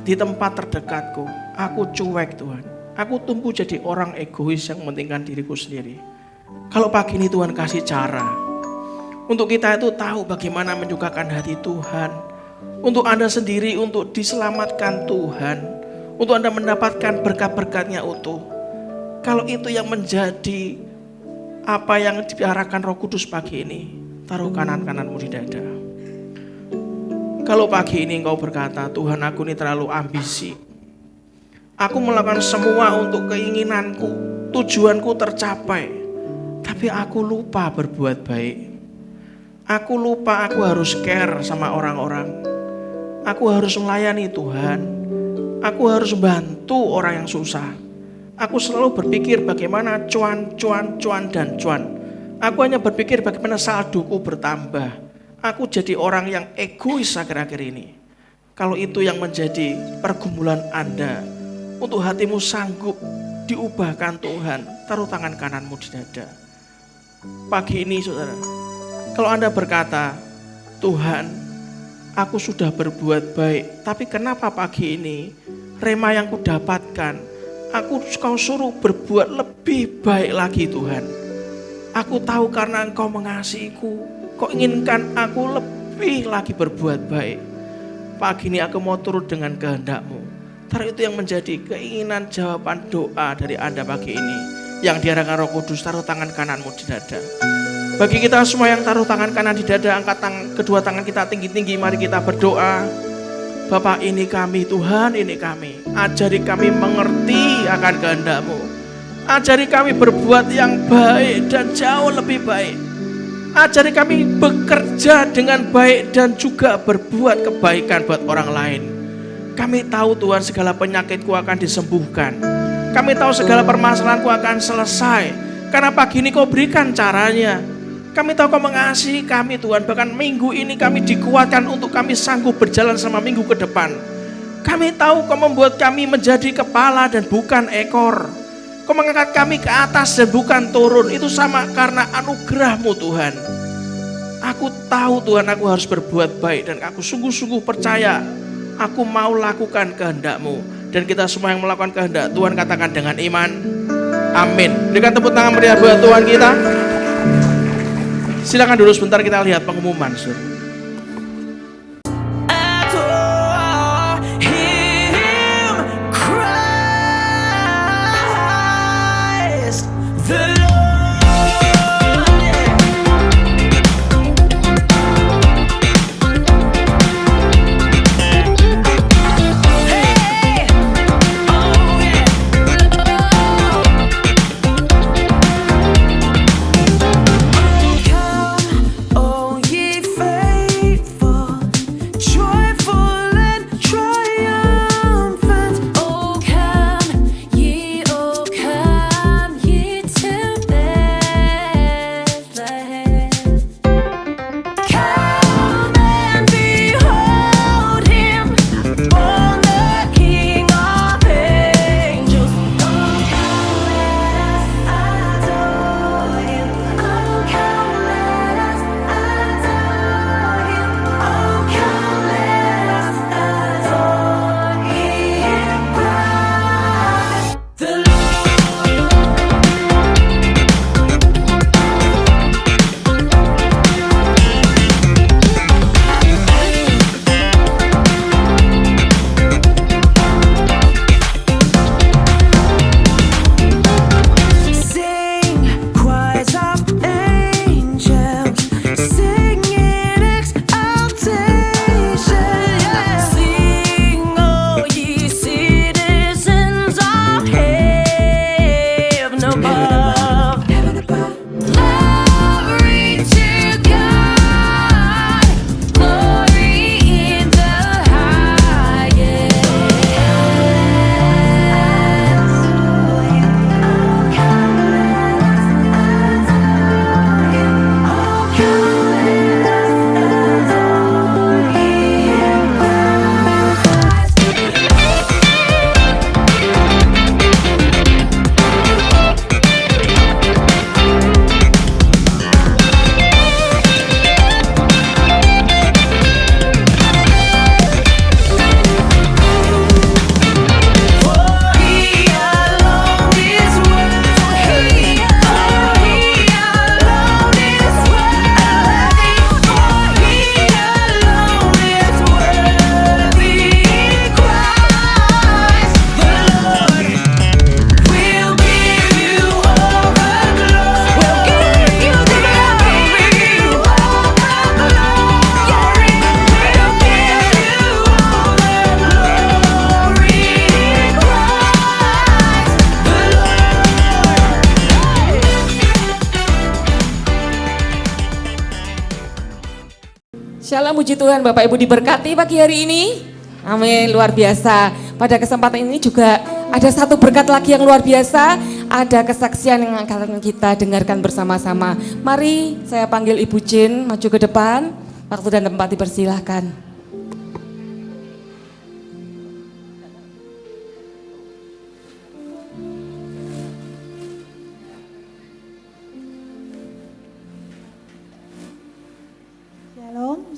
di tempat terdekatku, aku cuek, Tuhan. Aku tumbuh jadi orang egois yang mementingkan diriku sendiri. Kalau pagi ini Tuhan kasih cara untuk kita itu tahu bagaimana menyukakan hati Tuhan, untuk Anda sendiri untuk diselamatkan Tuhan, untuk Anda mendapatkan berkat-berkatnya utuh. Kalau itu yang menjadi apa yang diarahkan Roh Kudus pagi ini, taruh kanan-kananmu di dada. Kalau pagi ini engkau berkata, Tuhan, aku ini terlalu ambisi. Aku melakukan semua untuk keinginanku, tujuanku tercapai. Tapi aku lupa berbuat baik. Aku lupa aku harus care sama orang-orang. Aku harus melayani Tuhan. Aku harus bantu orang yang susah. Aku selalu berpikir bagaimana cuan, dan cuan. Aku hanya berpikir bagaimana saldoku bertambah. Aku jadi orang yang egois akhir-akhir ini. Kalau itu yang menjadi pergumulan Anda, untuk hatimu sanggup diubahkan Tuhan, taruh tangan kananmu di dada. Pagi ini saudara, kalau Anda berkata, Tuhan, aku sudah berbuat baik, tapi kenapa pagi ini rema yang kudapatkan, kau suruh berbuat lebih baik lagi Tuhan. Aku tahu karena Engkau mengasihiku, Kau inginkan aku lebih lagi berbuat baik. Pagi ini aku mau turut dengan kehendak-Mu. Taruh itu yang menjadi keinginan jawaban doa dari Anda pagi ini, yang diarahkan Roh Kudus. Taruh tangan kananmu di dada. Bagi kita semua yang taruh tangan kanan di dada, angkat kedua tangan kita tinggi-tinggi. Mari kita berdoa. Bapa, ini kami Tuhan, ini kami. Ajari kami mengerti akan kehendak-Mu. Ajari kami berbuat yang baik dan jauh lebih baik. Ajari kami bekerja dengan baik dan juga berbuat kebaikan buat orang lain. Kami tahu Tuhan segala penyakitku akan disembuhkan. Kami tahu segala permasalahanku akan selesai. Karena pagi ini Kau berikan caranya. Kami tahu Kau mengasihi kami Tuhan. Bahkan minggu ini kami dikuatkan untuk kami sanggup berjalan selama minggu ke depan. Kami tahu Kau membuat kami menjadi kepala dan bukan ekor. Kau mengangkat kami ke atas dan bukan turun. Itu sama karena anugerah-Mu Tuhan. Aku tahu Tuhan aku harus berbuat baik dan aku sungguh-sungguh percaya aku mau lakukan kehendak-Mu. Dan kita semua yang melakukan kehendak Tuhan katakan dengan iman, amin. Berikan tepuk tangan meriah buat Tuhan kita. Silakan dulu sebentar kita lihat pengumuman, Saudara. Shalom, puji Tuhan, Bapak Ibu diberkati pagi hari ini. Amin, luar biasa. Pada kesempatan ini juga ada satu berkat lagi yang luar biasa. Ada kesaksian yang akan kita dengarkan bersama-sama. Mari saya panggil Ibu Jin maju ke depan. Waktu dan tempat dipersilahkan.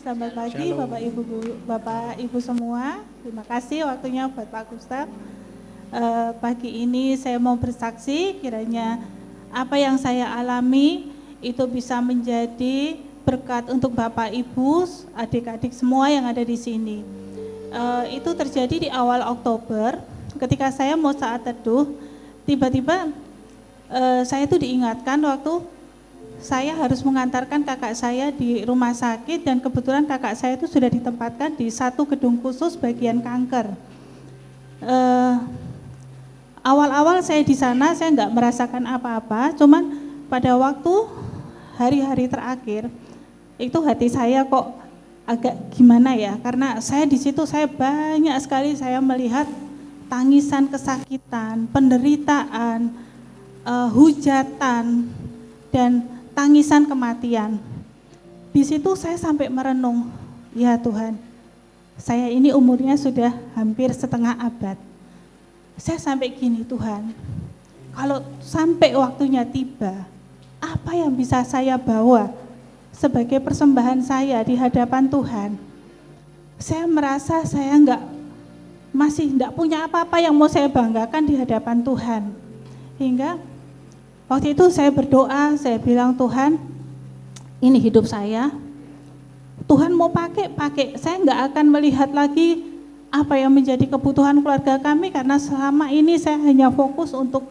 Selamat pagi Bapak Ibu semua. Terima kasih waktunya buat Pak Gustaf. Pagi ini saya mau bersaksi kiranya apa yang saya alami itu bisa menjadi berkat untuk Bapak Ibu, adik-adik semua yang ada di sini. Itu terjadi di awal Oktober ketika saya mau saat teduh, tiba-tiba saya itu diingatkan waktu saya harus mengantarkan kakak saya di rumah sakit dan kebetulan kakak saya itu sudah ditempatkan di satu gedung khusus bagian kanker. Awal-awal saya di sana saya nggak merasakan apa-apa, cuman pada waktu hari-hari terakhir itu hati saya kok agak gimana ya, karena saya di situ saya banyak sekali saya melihat tangisan kesakitan, penderitaan, hujatan dan tangisan kematian. Di situ saya sampai merenung, ya Tuhan, saya ini umurnya sudah hampir setengah abad. Saya sampai gini, Tuhan, kalau sampai waktunya tiba, apa yang bisa saya bawa sebagai persembahan saya di hadapan Tuhan, saya merasa saya masih enggak punya apa-apa yang mau saya banggakan di hadapan Tuhan. Hingga waktu itu saya berdoa, saya bilang, Tuhan, ini hidup saya, Tuhan mau pakai, saya enggak akan melihat lagi apa yang menjadi kebutuhan keluarga kami, karena selama ini saya hanya fokus untuk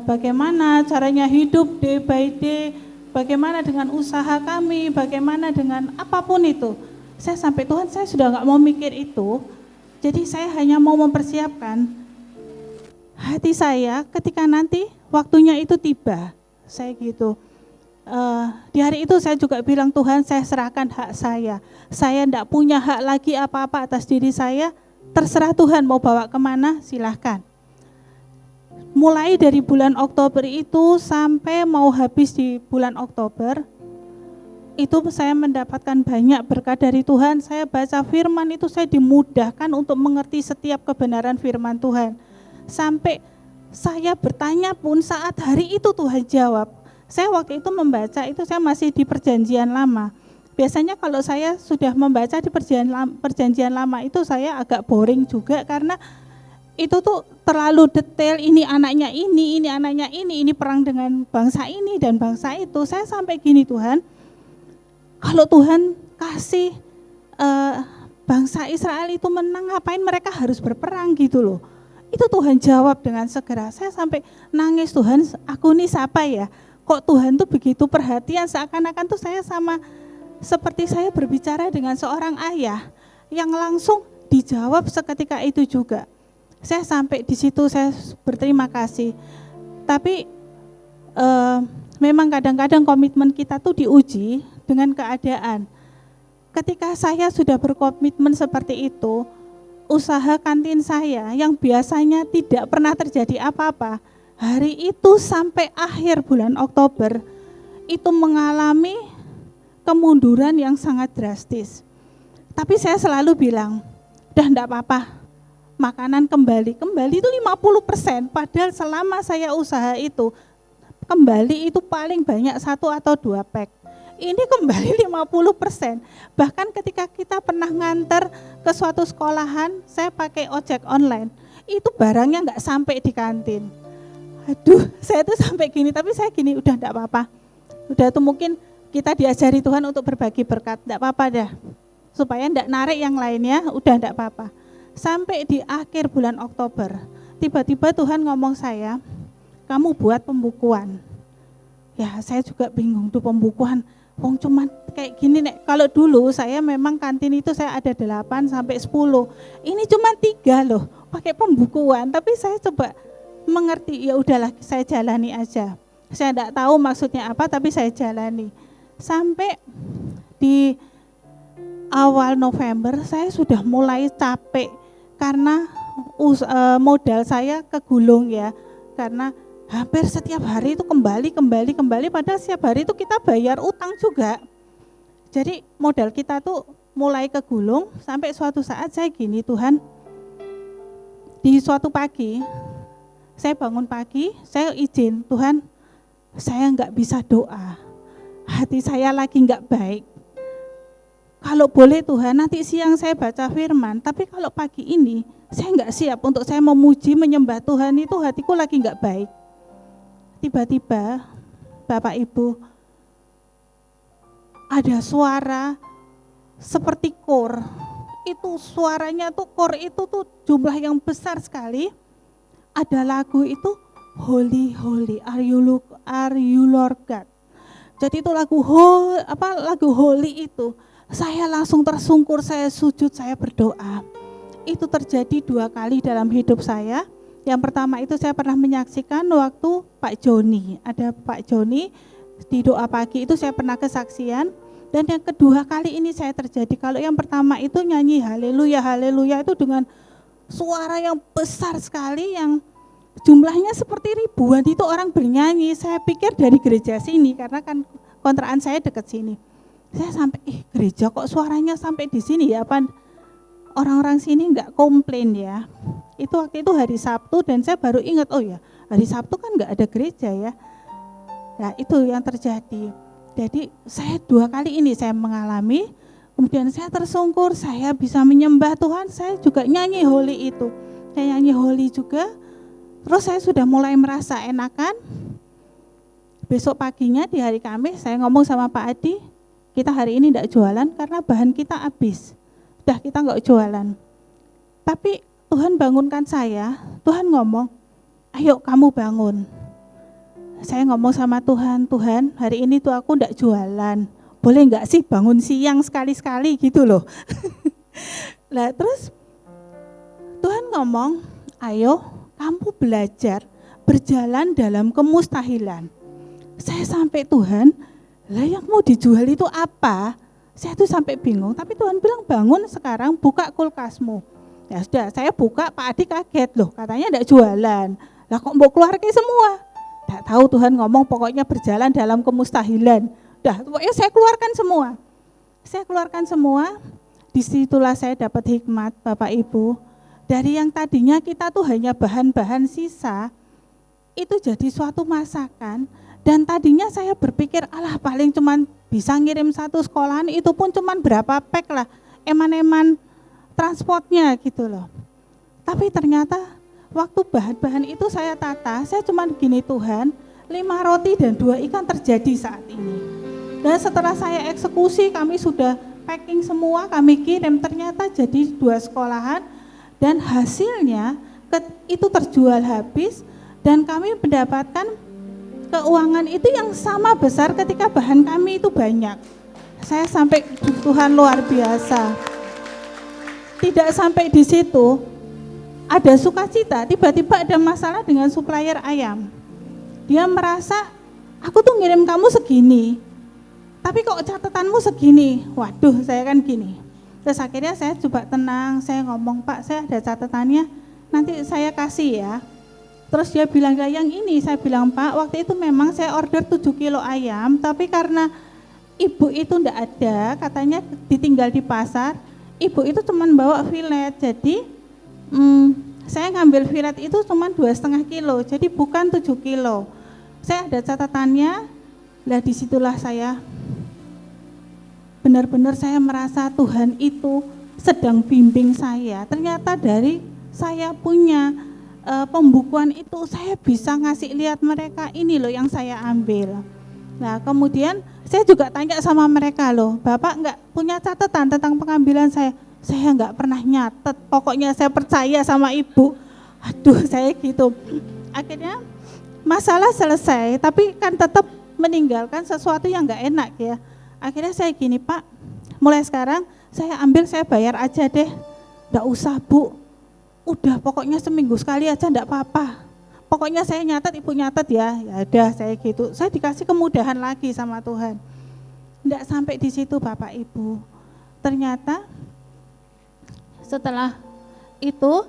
bagaimana caranya hidup day by day, bagaimana dengan usaha kami, bagaimana dengan apapun itu. Saya sampai Tuhan, saya sudah enggak mau mikir itu. Jadi saya hanya mau mempersiapkan hati saya ketika nanti waktunya itu tiba. Saya gitu. Di hari itu saya juga bilang, Tuhan, saya serahkan hak saya. Saya tidak punya hak lagi apa-apa atas diri saya. Terserah Tuhan mau bawa kemana, silahkan. Mulai dari bulan Oktober itu sampai mau habis di bulan Oktober, itu saya mendapatkan banyak berkat dari Tuhan. Saya baca firman itu saya dimudahkan untuk mengerti setiap kebenaran firman Tuhan. Sampai saya bertanya pun saat hari itu Tuhan jawab. Saya waktu itu membaca itu saya masih di perjanjian lama. Biasanya kalau saya sudah membaca di perjanjian lama itu saya agak boring juga, karena itu tuh terlalu detail, ini anaknya ini perang dengan bangsa ini dan bangsa itu. Saya sampai gini, Tuhan, kalau Tuhan kasih bangsa Israel itu menang, ngapain mereka harus berperang gitu loh. Itu Tuhan jawab dengan segera. Saya sampai nangis, Tuhan, aku ini siapa ya? Kok Tuhan tuh begitu perhatian, seakan-akan tuh saya sama seperti saya berbicara dengan seorang ayah yang langsung dijawab seketika itu juga. Saya sampai di situ saya berterima kasih. Tapi memang kadang-kadang komitmen kita tuh diuji dengan keadaan. Ketika saya sudah berkomitmen seperti itu, usaha kantin saya yang biasanya tidak pernah terjadi apa-apa, hari itu sampai akhir bulan Oktober itu mengalami kemunduran yang sangat drastis. Tapi saya selalu bilang, udah enggak apa-apa, makanan kembali itu 50%, padahal selama saya usaha itu, kembali itu paling banyak 1 atau 2 pack. Ini kembali 50%. Bahkan ketika kita pernah nganter ke suatu sekolahan, saya pakai ojek online, itu barangnya enggak sampai di kantin. Aduh, saya tuh sampai gini, tapi saya gini, udah enggak apa-apa. Udah tuh mungkin kita diajari Tuhan untuk berbagi berkat, enggak apa-apa dah. Supaya enggak narik yang lainnya, udah enggak apa-apa. Sampai di akhir bulan Oktober, tiba-tiba Tuhan ngomong saya, kamu buat pembukuan. Ya, saya juga bingung tuh pembukuan. Wong cuman kayak gini nek. Kalau dulu saya memang kantin itu saya ada 8 sampai 10. Ini cuma 3 loh, pakai pembukuan. Tapi saya coba mengerti, ya udahlah saya jalani aja. Saya enggak tahu maksudnya apa, tapi saya jalani. Sampai di awal November saya sudah mulai capek karena modal saya kegulung ya. Karena hampir setiap hari itu kembali, padahal setiap hari itu kita bayar utang juga. Jadi modal kita tuh mulai kegulung sampai suatu saat saya gini, Tuhan, di suatu pagi, saya bangun pagi, saya izin, Tuhan, saya enggak bisa doa, hati saya lagi enggak baik. Kalau boleh Tuhan, nanti siang saya baca firman, tapi kalau pagi ini, saya enggak siap untuk saya memuji, menyembah Tuhan, itu hatiku lagi enggak baik. Tiba-tiba Bapak Ibu ada suara seperti kor. Itu suaranya tuh kor itu tuh jumlah yang besar sekali. Ada lagu itu Holy Holy Are You Lord God. Jadi itu lagu Holy itu. Saya langsung tersungkur, saya sujud, saya berdoa. Itu terjadi 2 kali dalam hidup saya. Yang pertama itu saya pernah menyaksikan waktu Pak Joni, ada Pak Joni di doa pagi itu saya pernah kesaksian, dan yang kedua kali ini saya terjadi. Kalau yang pertama itu nyanyi haleluya, haleluya itu dengan suara yang besar sekali, yang jumlahnya seperti ribuan itu orang bernyanyi. Saya pikir dari gereja sini, karena kan kontrakan saya dekat sini. Saya sampai, gereja kok suaranya sampai di sini ya, apa orang-orang sini enggak komplain ya. Itu waktu itu hari Sabtu dan saya baru ingat, oh ya hari Sabtu kan enggak ada gereja ya. Nah itu yang terjadi. Jadi saya 2 kali ini saya mengalami, kemudian saya tersungkur, saya bisa menyembah Tuhan, saya juga nyanyi holy itu. Saya nyanyi holy juga, terus saya sudah mulai merasa enakan. Besok paginya di hari Kamis saya ngomong sama Pak Adi, kita hari ini tidak jualan karena bahan kita habis. Udah kita nggak jualan. Tapi Tuhan bangunkan saya, Tuhan ngomong, ayo kamu bangun. Saya ngomong sama Tuhan, Tuhan hari ini tuh aku nggak jualan. Boleh nggak sih bangun siang sekali-sekali gitu loh. Nah terus Tuhan ngomong, ayo kamu belajar berjalan dalam kemustahilan. Saya sampai Tuhan, lah yang mau dijual itu apa? Saya tuh sampai bingung, tapi Tuhan bilang bangun sekarang buka kulkasmu. Ya sudah, saya buka, Pak Adi kaget loh, katanya enggak jualan. Lah kok mau keluar ke semua? Enggak tahu Tuhan ngomong pokoknya berjalan dalam kemustahilan. Dah, pokoknya saya keluarkan semua. Saya keluarkan semua, disitulah saya dapat hikmat Bapak Ibu. Dari yang tadinya kita tuh hanya bahan-bahan sisa, itu jadi suatu masakan. Dan tadinya saya berpikir, alah paling cuman bisa ngirim satu sekolahan, itu pun cuman berapa pack lah, eman-eman transportnya gitu loh. Tapi ternyata waktu bahan-bahan itu saya tata, saya cuman gini Tuhan, 5 roti dan 2 ikan terjadi saat ini. Dan setelah saya eksekusi, kami sudah packing semua, kami kirim, ternyata jadi 2 sekolahan, dan hasilnya itu terjual habis, dan kami mendapatkan keuangan itu yang sama besar ketika bahan kami itu banyak. Saya sampai Tuhan luar biasa. Tidak sampai di situ, ada sukacita, tiba-tiba ada masalah dengan supplier ayam. Dia merasa, aku tuh ngirim kamu segini, tapi kok catatanmu segini? Waduh, saya kan gini. Terus akhirnya saya coba tenang, saya ngomong, Pak saya ada catatannya, nanti saya kasih ya. Terus dia bilang, yang ini, saya bilang Pak, waktu itu memang saya order 7 kilo ayam, tapi karena ibu itu enggak ada, katanya ditinggal di pasar, ibu itu cuma bawa fillet, jadi saya ngambil fillet itu cuma 2,5 kilo, jadi bukan 7 kilo. Saya ada catatannya, lah disitulah saya, benar-benar saya merasa Tuhan itu sedang bimbing saya. Ternyata dari saya punya pembukuan itu saya bisa ngasih lihat mereka ini loh yang saya ambil. Nah kemudian saya juga tanya sama mereka loh, Bapak enggak punya catatan tentang pengambilan saya enggak pernah nyatet, pokoknya saya percaya sama ibu. Aduh saya gitu. Akhirnya masalah selesai, tapi kan tetap meninggalkan sesuatu yang enggak enak ya. Akhirnya saya gini, Pak mulai sekarang saya ambil, saya bayar aja deh, enggak usah Bu. Udah pokoknya seminggu sekali aja enggak apa-apa. Pokoknya saya nyatet, ibu nyatet ya. Ya udah saya gitu. Saya dikasih kemudahan lagi sama Tuhan. Enggak sampai di situ Bapak Ibu. Ternyata setelah itu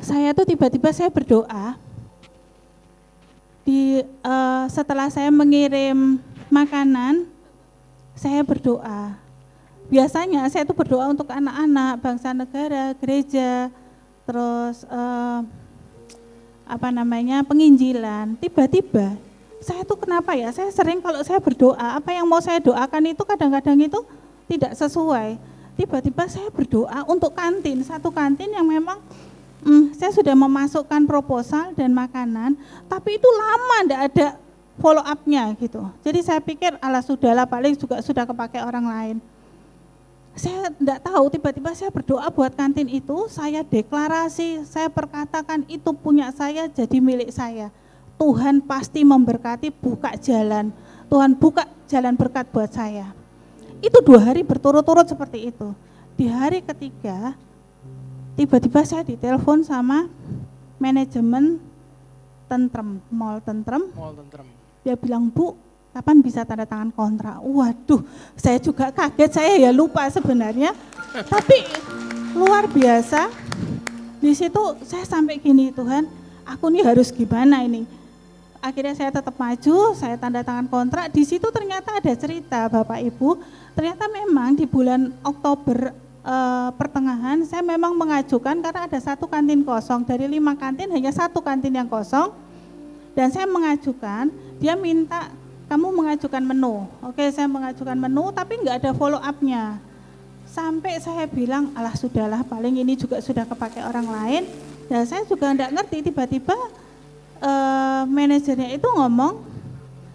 saya tuh tiba-tiba saya berdoa. Setelah saya mengirim makanan, saya berdoa. Biasanya saya itu berdoa untuk anak-anak, bangsa negara, gereja, terus penginjilan. Tiba-tiba saya tuh kenapa ya, saya sering kalau saya berdoa, apa yang mau saya doakan itu kadang-kadang itu tidak sesuai. Tiba-tiba saya berdoa untuk kantin, satu kantin yang memang saya sudah memasukkan proposal dan makanan, tapi itu lama enggak ada follow up-nya gitu. Jadi saya pikir alah sudahlah, paling juga sudah kepake orang lain. Saya enggak tahu, tiba-tiba saya berdoa buat kantin itu, saya deklarasi, saya perkatakan itu punya saya, jadi milik saya. Tuhan pasti memberkati, buka jalan. Tuhan buka jalan berkat buat saya. Itu 2 hari berturut-turut seperti itu. Di hari ketiga, tiba-tiba saya ditelepon sama manajemen Mall Tentrem. Dia bilang, Bu, kapan bisa tanda tangan kontrak? Waduh, saya juga kaget, saya ya lupa sebenarnya. Tapi luar biasa. Di situ saya sampai gini, Tuhan, aku nih harus gimana ini? Akhirnya saya tetap maju, saya tanda tangan kontrak. Di situ ternyata ada cerita Bapak Ibu. Ternyata memang di bulan Oktober pertengahan saya memang mengajukan karena ada 1 kantin kosong. Dari 5 kantin hanya 1 kantin yang kosong. Dan saya mengajukan, dia minta kamu mengajukan menu. Oke, saya mengajukan menu tapi nggak ada follow up-nya. Sampai saya bilang, alah sudahlah, paling ini juga sudah kepakai orang lain. Dan saya juga nggak ngerti, tiba-tiba manajernya itu ngomong,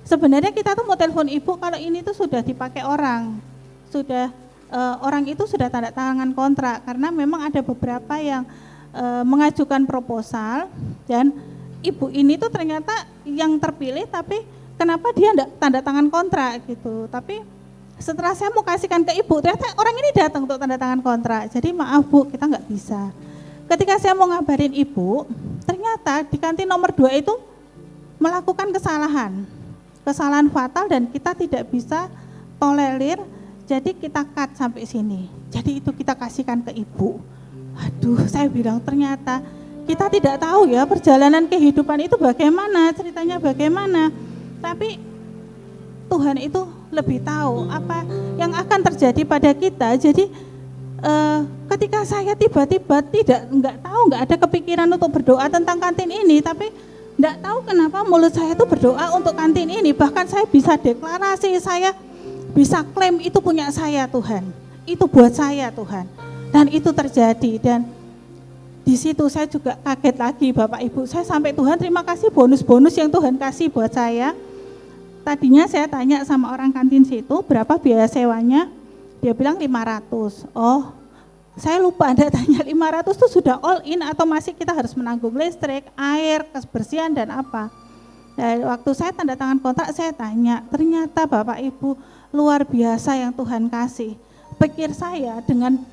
sebenarnya kita tuh mau telepon ibu kalau ini tuh sudah dipakai orang. Orang itu sudah tanda tangan kontrak, karena memang ada beberapa yang mengajukan proposal dan ibu ini tuh ternyata yang terpilih, tapi kenapa dia enggak tanda tangan kontrak gitu. Tapi setelah saya mau kasihkan ke ibu, ternyata orang ini datang untuk tanda tangan kontrak. Jadi maaf Bu, kita nggak bisa. Ketika saya mau ngabarin ibu, ternyata di kantin nomor 2 itu melakukan kesalahan fatal dan kita tidak bisa tolerir, jadi kita cut sampai sini. Jadi itu kita kasihkan ke ibu. Aduh, saya bilang ternyata kita tidak tahu ya perjalanan kehidupan itu bagaimana, ceritanya bagaimana. Tapi Tuhan itu lebih tahu apa yang akan terjadi pada kita. Jadi ketika saya tiba-tiba nggak ada kepikiran untuk berdoa tentang kantin ini, tapi nggak tahu kenapa mulut saya itu berdoa untuk kantin ini. Bahkan saya bisa deklarasi, saya bisa klaim itu punya saya Tuhan, itu buat saya Tuhan. Dan itu terjadi, dan di situ saya juga kaget lagi Bapak Ibu. Saya sampai Tuhan terima kasih bonus-bonus yang Tuhan kasih buat saya. Tadinya saya tanya sama orang kantin situ berapa biaya sewanya, dia bilang 500. Oh, saya lupa Anda tanya 500 itu sudah all in atau masih kita harus menanggung listrik, air, kebersihan dan apa. Dan waktu saya tanda tangan kontrak saya tanya, ternyata Bapak Ibu luar biasa yang Tuhan kasih. Pikir saya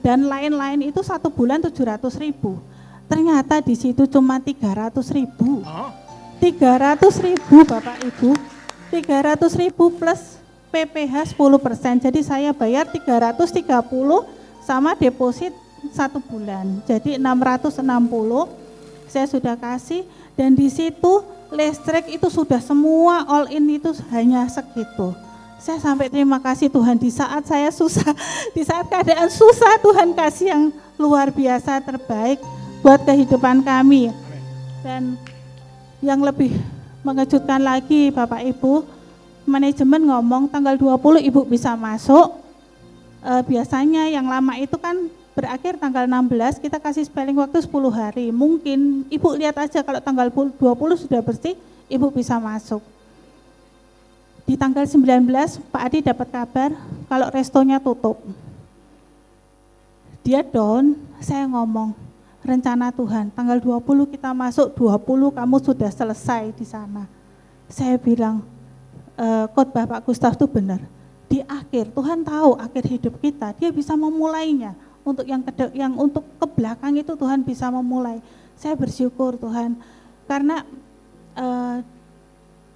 dan lain-lain itu 1 bulan 700.000. Ternyata di situ cuma 300.000. 300.000 Bapak Ibu. 300.000 plus PPh 10%. Jadi saya bayar 330 sama deposit 1 bulan. Jadi 660 saya sudah kasih, dan di situ listrik itu sudah semua all in itu hanya segitu. Saya sampai terima kasih Tuhan, di saat saya susah, di saat keadaan susah, Tuhan kasih yang luar biasa terbaik buat kehidupan kami. Dan yang lebih mengejutkan lagi Bapak Ibu, manajemen ngomong tanggal 20 Ibu bisa masuk. Biasanya yang lama itu kan berakhir tanggal 16, kita kasih spelling waktu 10 hari. Mungkin Ibu lihat aja kalau tanggal 20 sudah bersih, Ibu bisa masuk. Di tanggal 19 Pak Adi dapat kabar kalau restonya tutup. Dia down, saya ngomong, rencana Tuhan, tanggal 20 kita masuk, 20 kamu sudah selesai di sana. Saya bilang, khotbah Pak Gustaf itu benar. Di akhir, Tuhan tahu akhir hidup kita, dia bisa memulainya. Untuk yang untuk ke belakang itu Tuhan bisa memulai. Saya bersyukur Tuhan, karena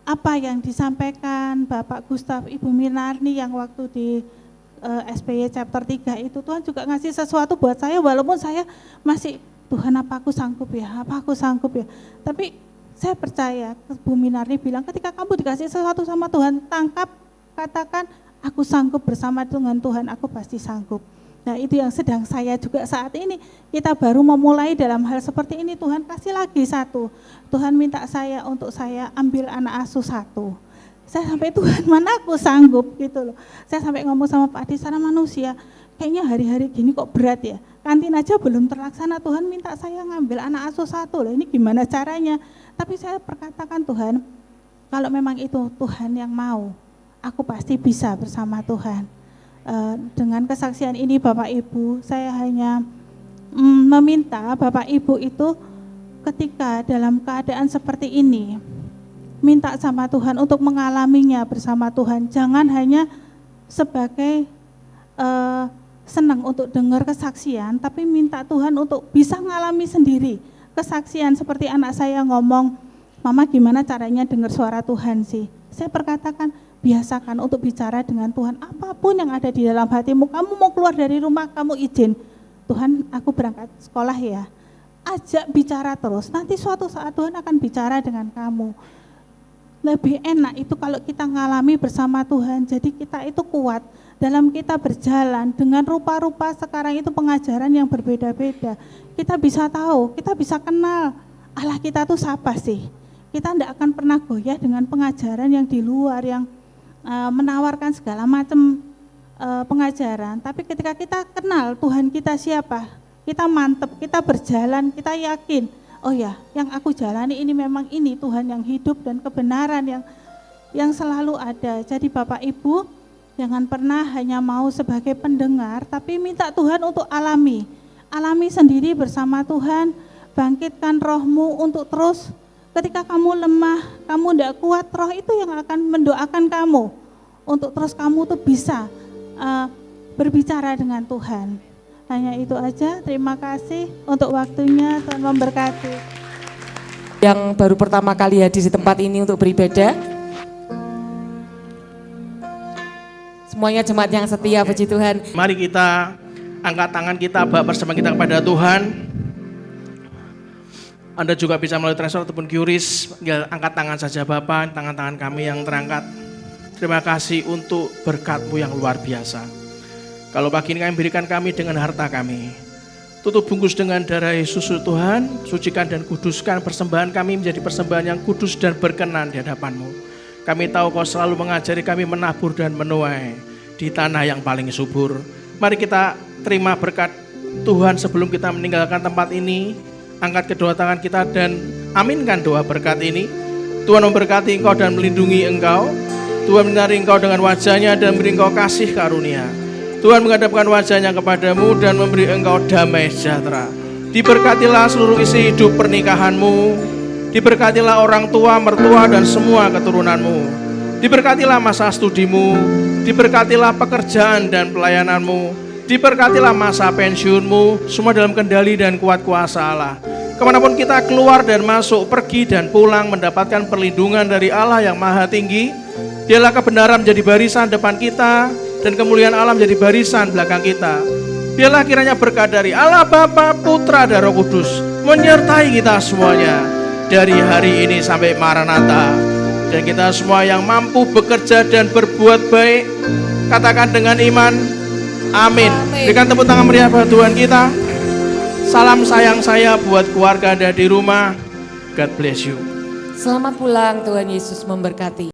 apa yang disampaikan Bapak Gustaf, Ibu Minarni yang waktu di SPY chapter 3 itu, Tuhan juga ngasih sesuatu buat saya, walaupun saya masih, Tuhan apa aku sanggup ya, tapi saya percaya, Bu Minarni bilang ketika kamu dikasih sesuatu sama Tuhan, tangkap, katakan aku sanggup bersama dengan Tuhan, aku pasti sanggup. Nah itu yang sedang saya juga saat ini, kita baru memulai dalam hal seperti ini. Tuhan kasih lagi satu, Tuhan minta saya untuk saya ambil anak asuh 1. Saya sampai Tuhan mana aku sanggup gitu loh. Saya sampai ngomong sama Pak Adi, secara manusia kayaknya hari-hari gini kok berat ya, kantin aja belum terlaksana, Tuhan minta saya ngambil anak asuh 1 loh, ini gimana caranya. Tapi saya perkatakan Tuhan, kalau memang itu Tuhan yang mau, aku pasti bisa bersama Tuhan. Dengan kesaksian ini Bapak Ibu, saya hanya meminta Bapak Ibu itu ketika dalam keadaan seperti ini, minta sama Tuhan untuk mengalaminya bersama Tuhan. Jangan hanya sebagai senang untuk dengar kesaksian, tapi minta Tuhan untuk bisa mengalami sendiri kesaksian. Seperti anak saya ngomong, Mama gimana caranya dengar suara Tuhan sih? Saya perkatakan, biasakan untuk bicara dengan Tuhan, apapun yang ada di dalam hatimu. Kamu mau keluar dari rumah, kamu izin, Tuhan aku berangkat sekolah ya, ajak bicara terus, nanti suatu saat Tuhan akan bicara dengan kamu. Lebih enak itu kalau kita ngalami bersama Tuhan, jadi kita itu kuat dalam kita berjalan dengan rupa-rupa. Sekarang itu pengajaran yang berbeda-beda, kita bisa tahu, kita bisa kenal Allah kita tuh siapa sih. Kita tidak akan pernah goyah dengan pengajaran yang di luar, yang menawarkan segala macam pengajaran, tapi ketika kita kenal Tuhan kita siapa, kita mantep, kita berjalan, kita yakin, oh ya, yang aku jalani ini memang ini Tuhan yang hidup dan kebenaran yang selalu ada. Jadi Bapak Ibu, jangan pernah hanya mau sebagai pendengar, tapi minta Tuhan untuk alami sendiri bersama Tuhan. Bangkitkan rohmu untuk terus, ketika kamu lemah, kamu tidak kuat, roh itu yang akan mendoakan kamu untuk terus kamu tuh bisa berbicara dengan Tuhan. Hanya itu aja, terima kasih untuk waktunya, Tuhan memberkati. Yang baru pertama kali hadir di tempat ini untuk beribadah, semuanya jemaat yang setia, puji Tuhan. Mari kita angkat tangan kita, bawa bersama kita kepada Tuhan. Anda juga bisa melalui transfer ataupun QRIS, tinggal angkat tangan saja Bapak, tangan-tangan kami yang terangkat. Terima kasih untuk berkat-Mu yang luar biasa. Kalau pagi ini kami berikan kami dengan harta kami, tutup bungkus dengan darah Yesus Tuhan, sucikan dan kuduskan persembahan kami menjadi persembahan yang kudus dan berkenan di hadapan-Mu. Kami tahu Kau selalu mengajari kami menabur dan menuai di tanah yang paling subur. Mari kita terima berkat Tuhan sebelum kita meninggalkan tempat ini. Angkat kedua tangan kita dan aminkan doa berkat ini. Tuhan memberkati engkau dan melindungi engkau. Tuhan menyinari engkau dengan wajahnya dan memberi engkau kasih karunia. Tuhan menghadapkan wajahnya kepadamu dan memberi engkau damai sejahtera. Diberkatilah seluruh isi hidup pernikahanmu. Diberkatilah orang tua, mertua dan semua keturunanmu. Diberkatilah masa studimu. Diberkatilah pekerjaan dan pelayananmu. Diberkatilah masa pensiunmu, semua dalam kendali dan kuat kuasa Allah. Kemanapun kita keluar dan masuk, pergi dan pulang, mendapatkan perlindungan dari Allah yang maha tinggi. Biarlah kebenaran menjadi barisan depan kita, dan kemuliaan Allah menjadi barisan belakang kita. Biarlah kiranya berkat dari Allah Bapa, Putra dan Roh Kudus menyertai kita semuanya dari hari ini sampai Maranatha. Dan kita semua yang mampu bekerja dan berbuat baik, katakan dengan iman, amin. Berikan tepuk tangan meriah buat Tuhan kita. Salam sayang saya buat keluarga Anda di rumah. God bless you. Selamat pulang, Tuhan Yesus memberkati.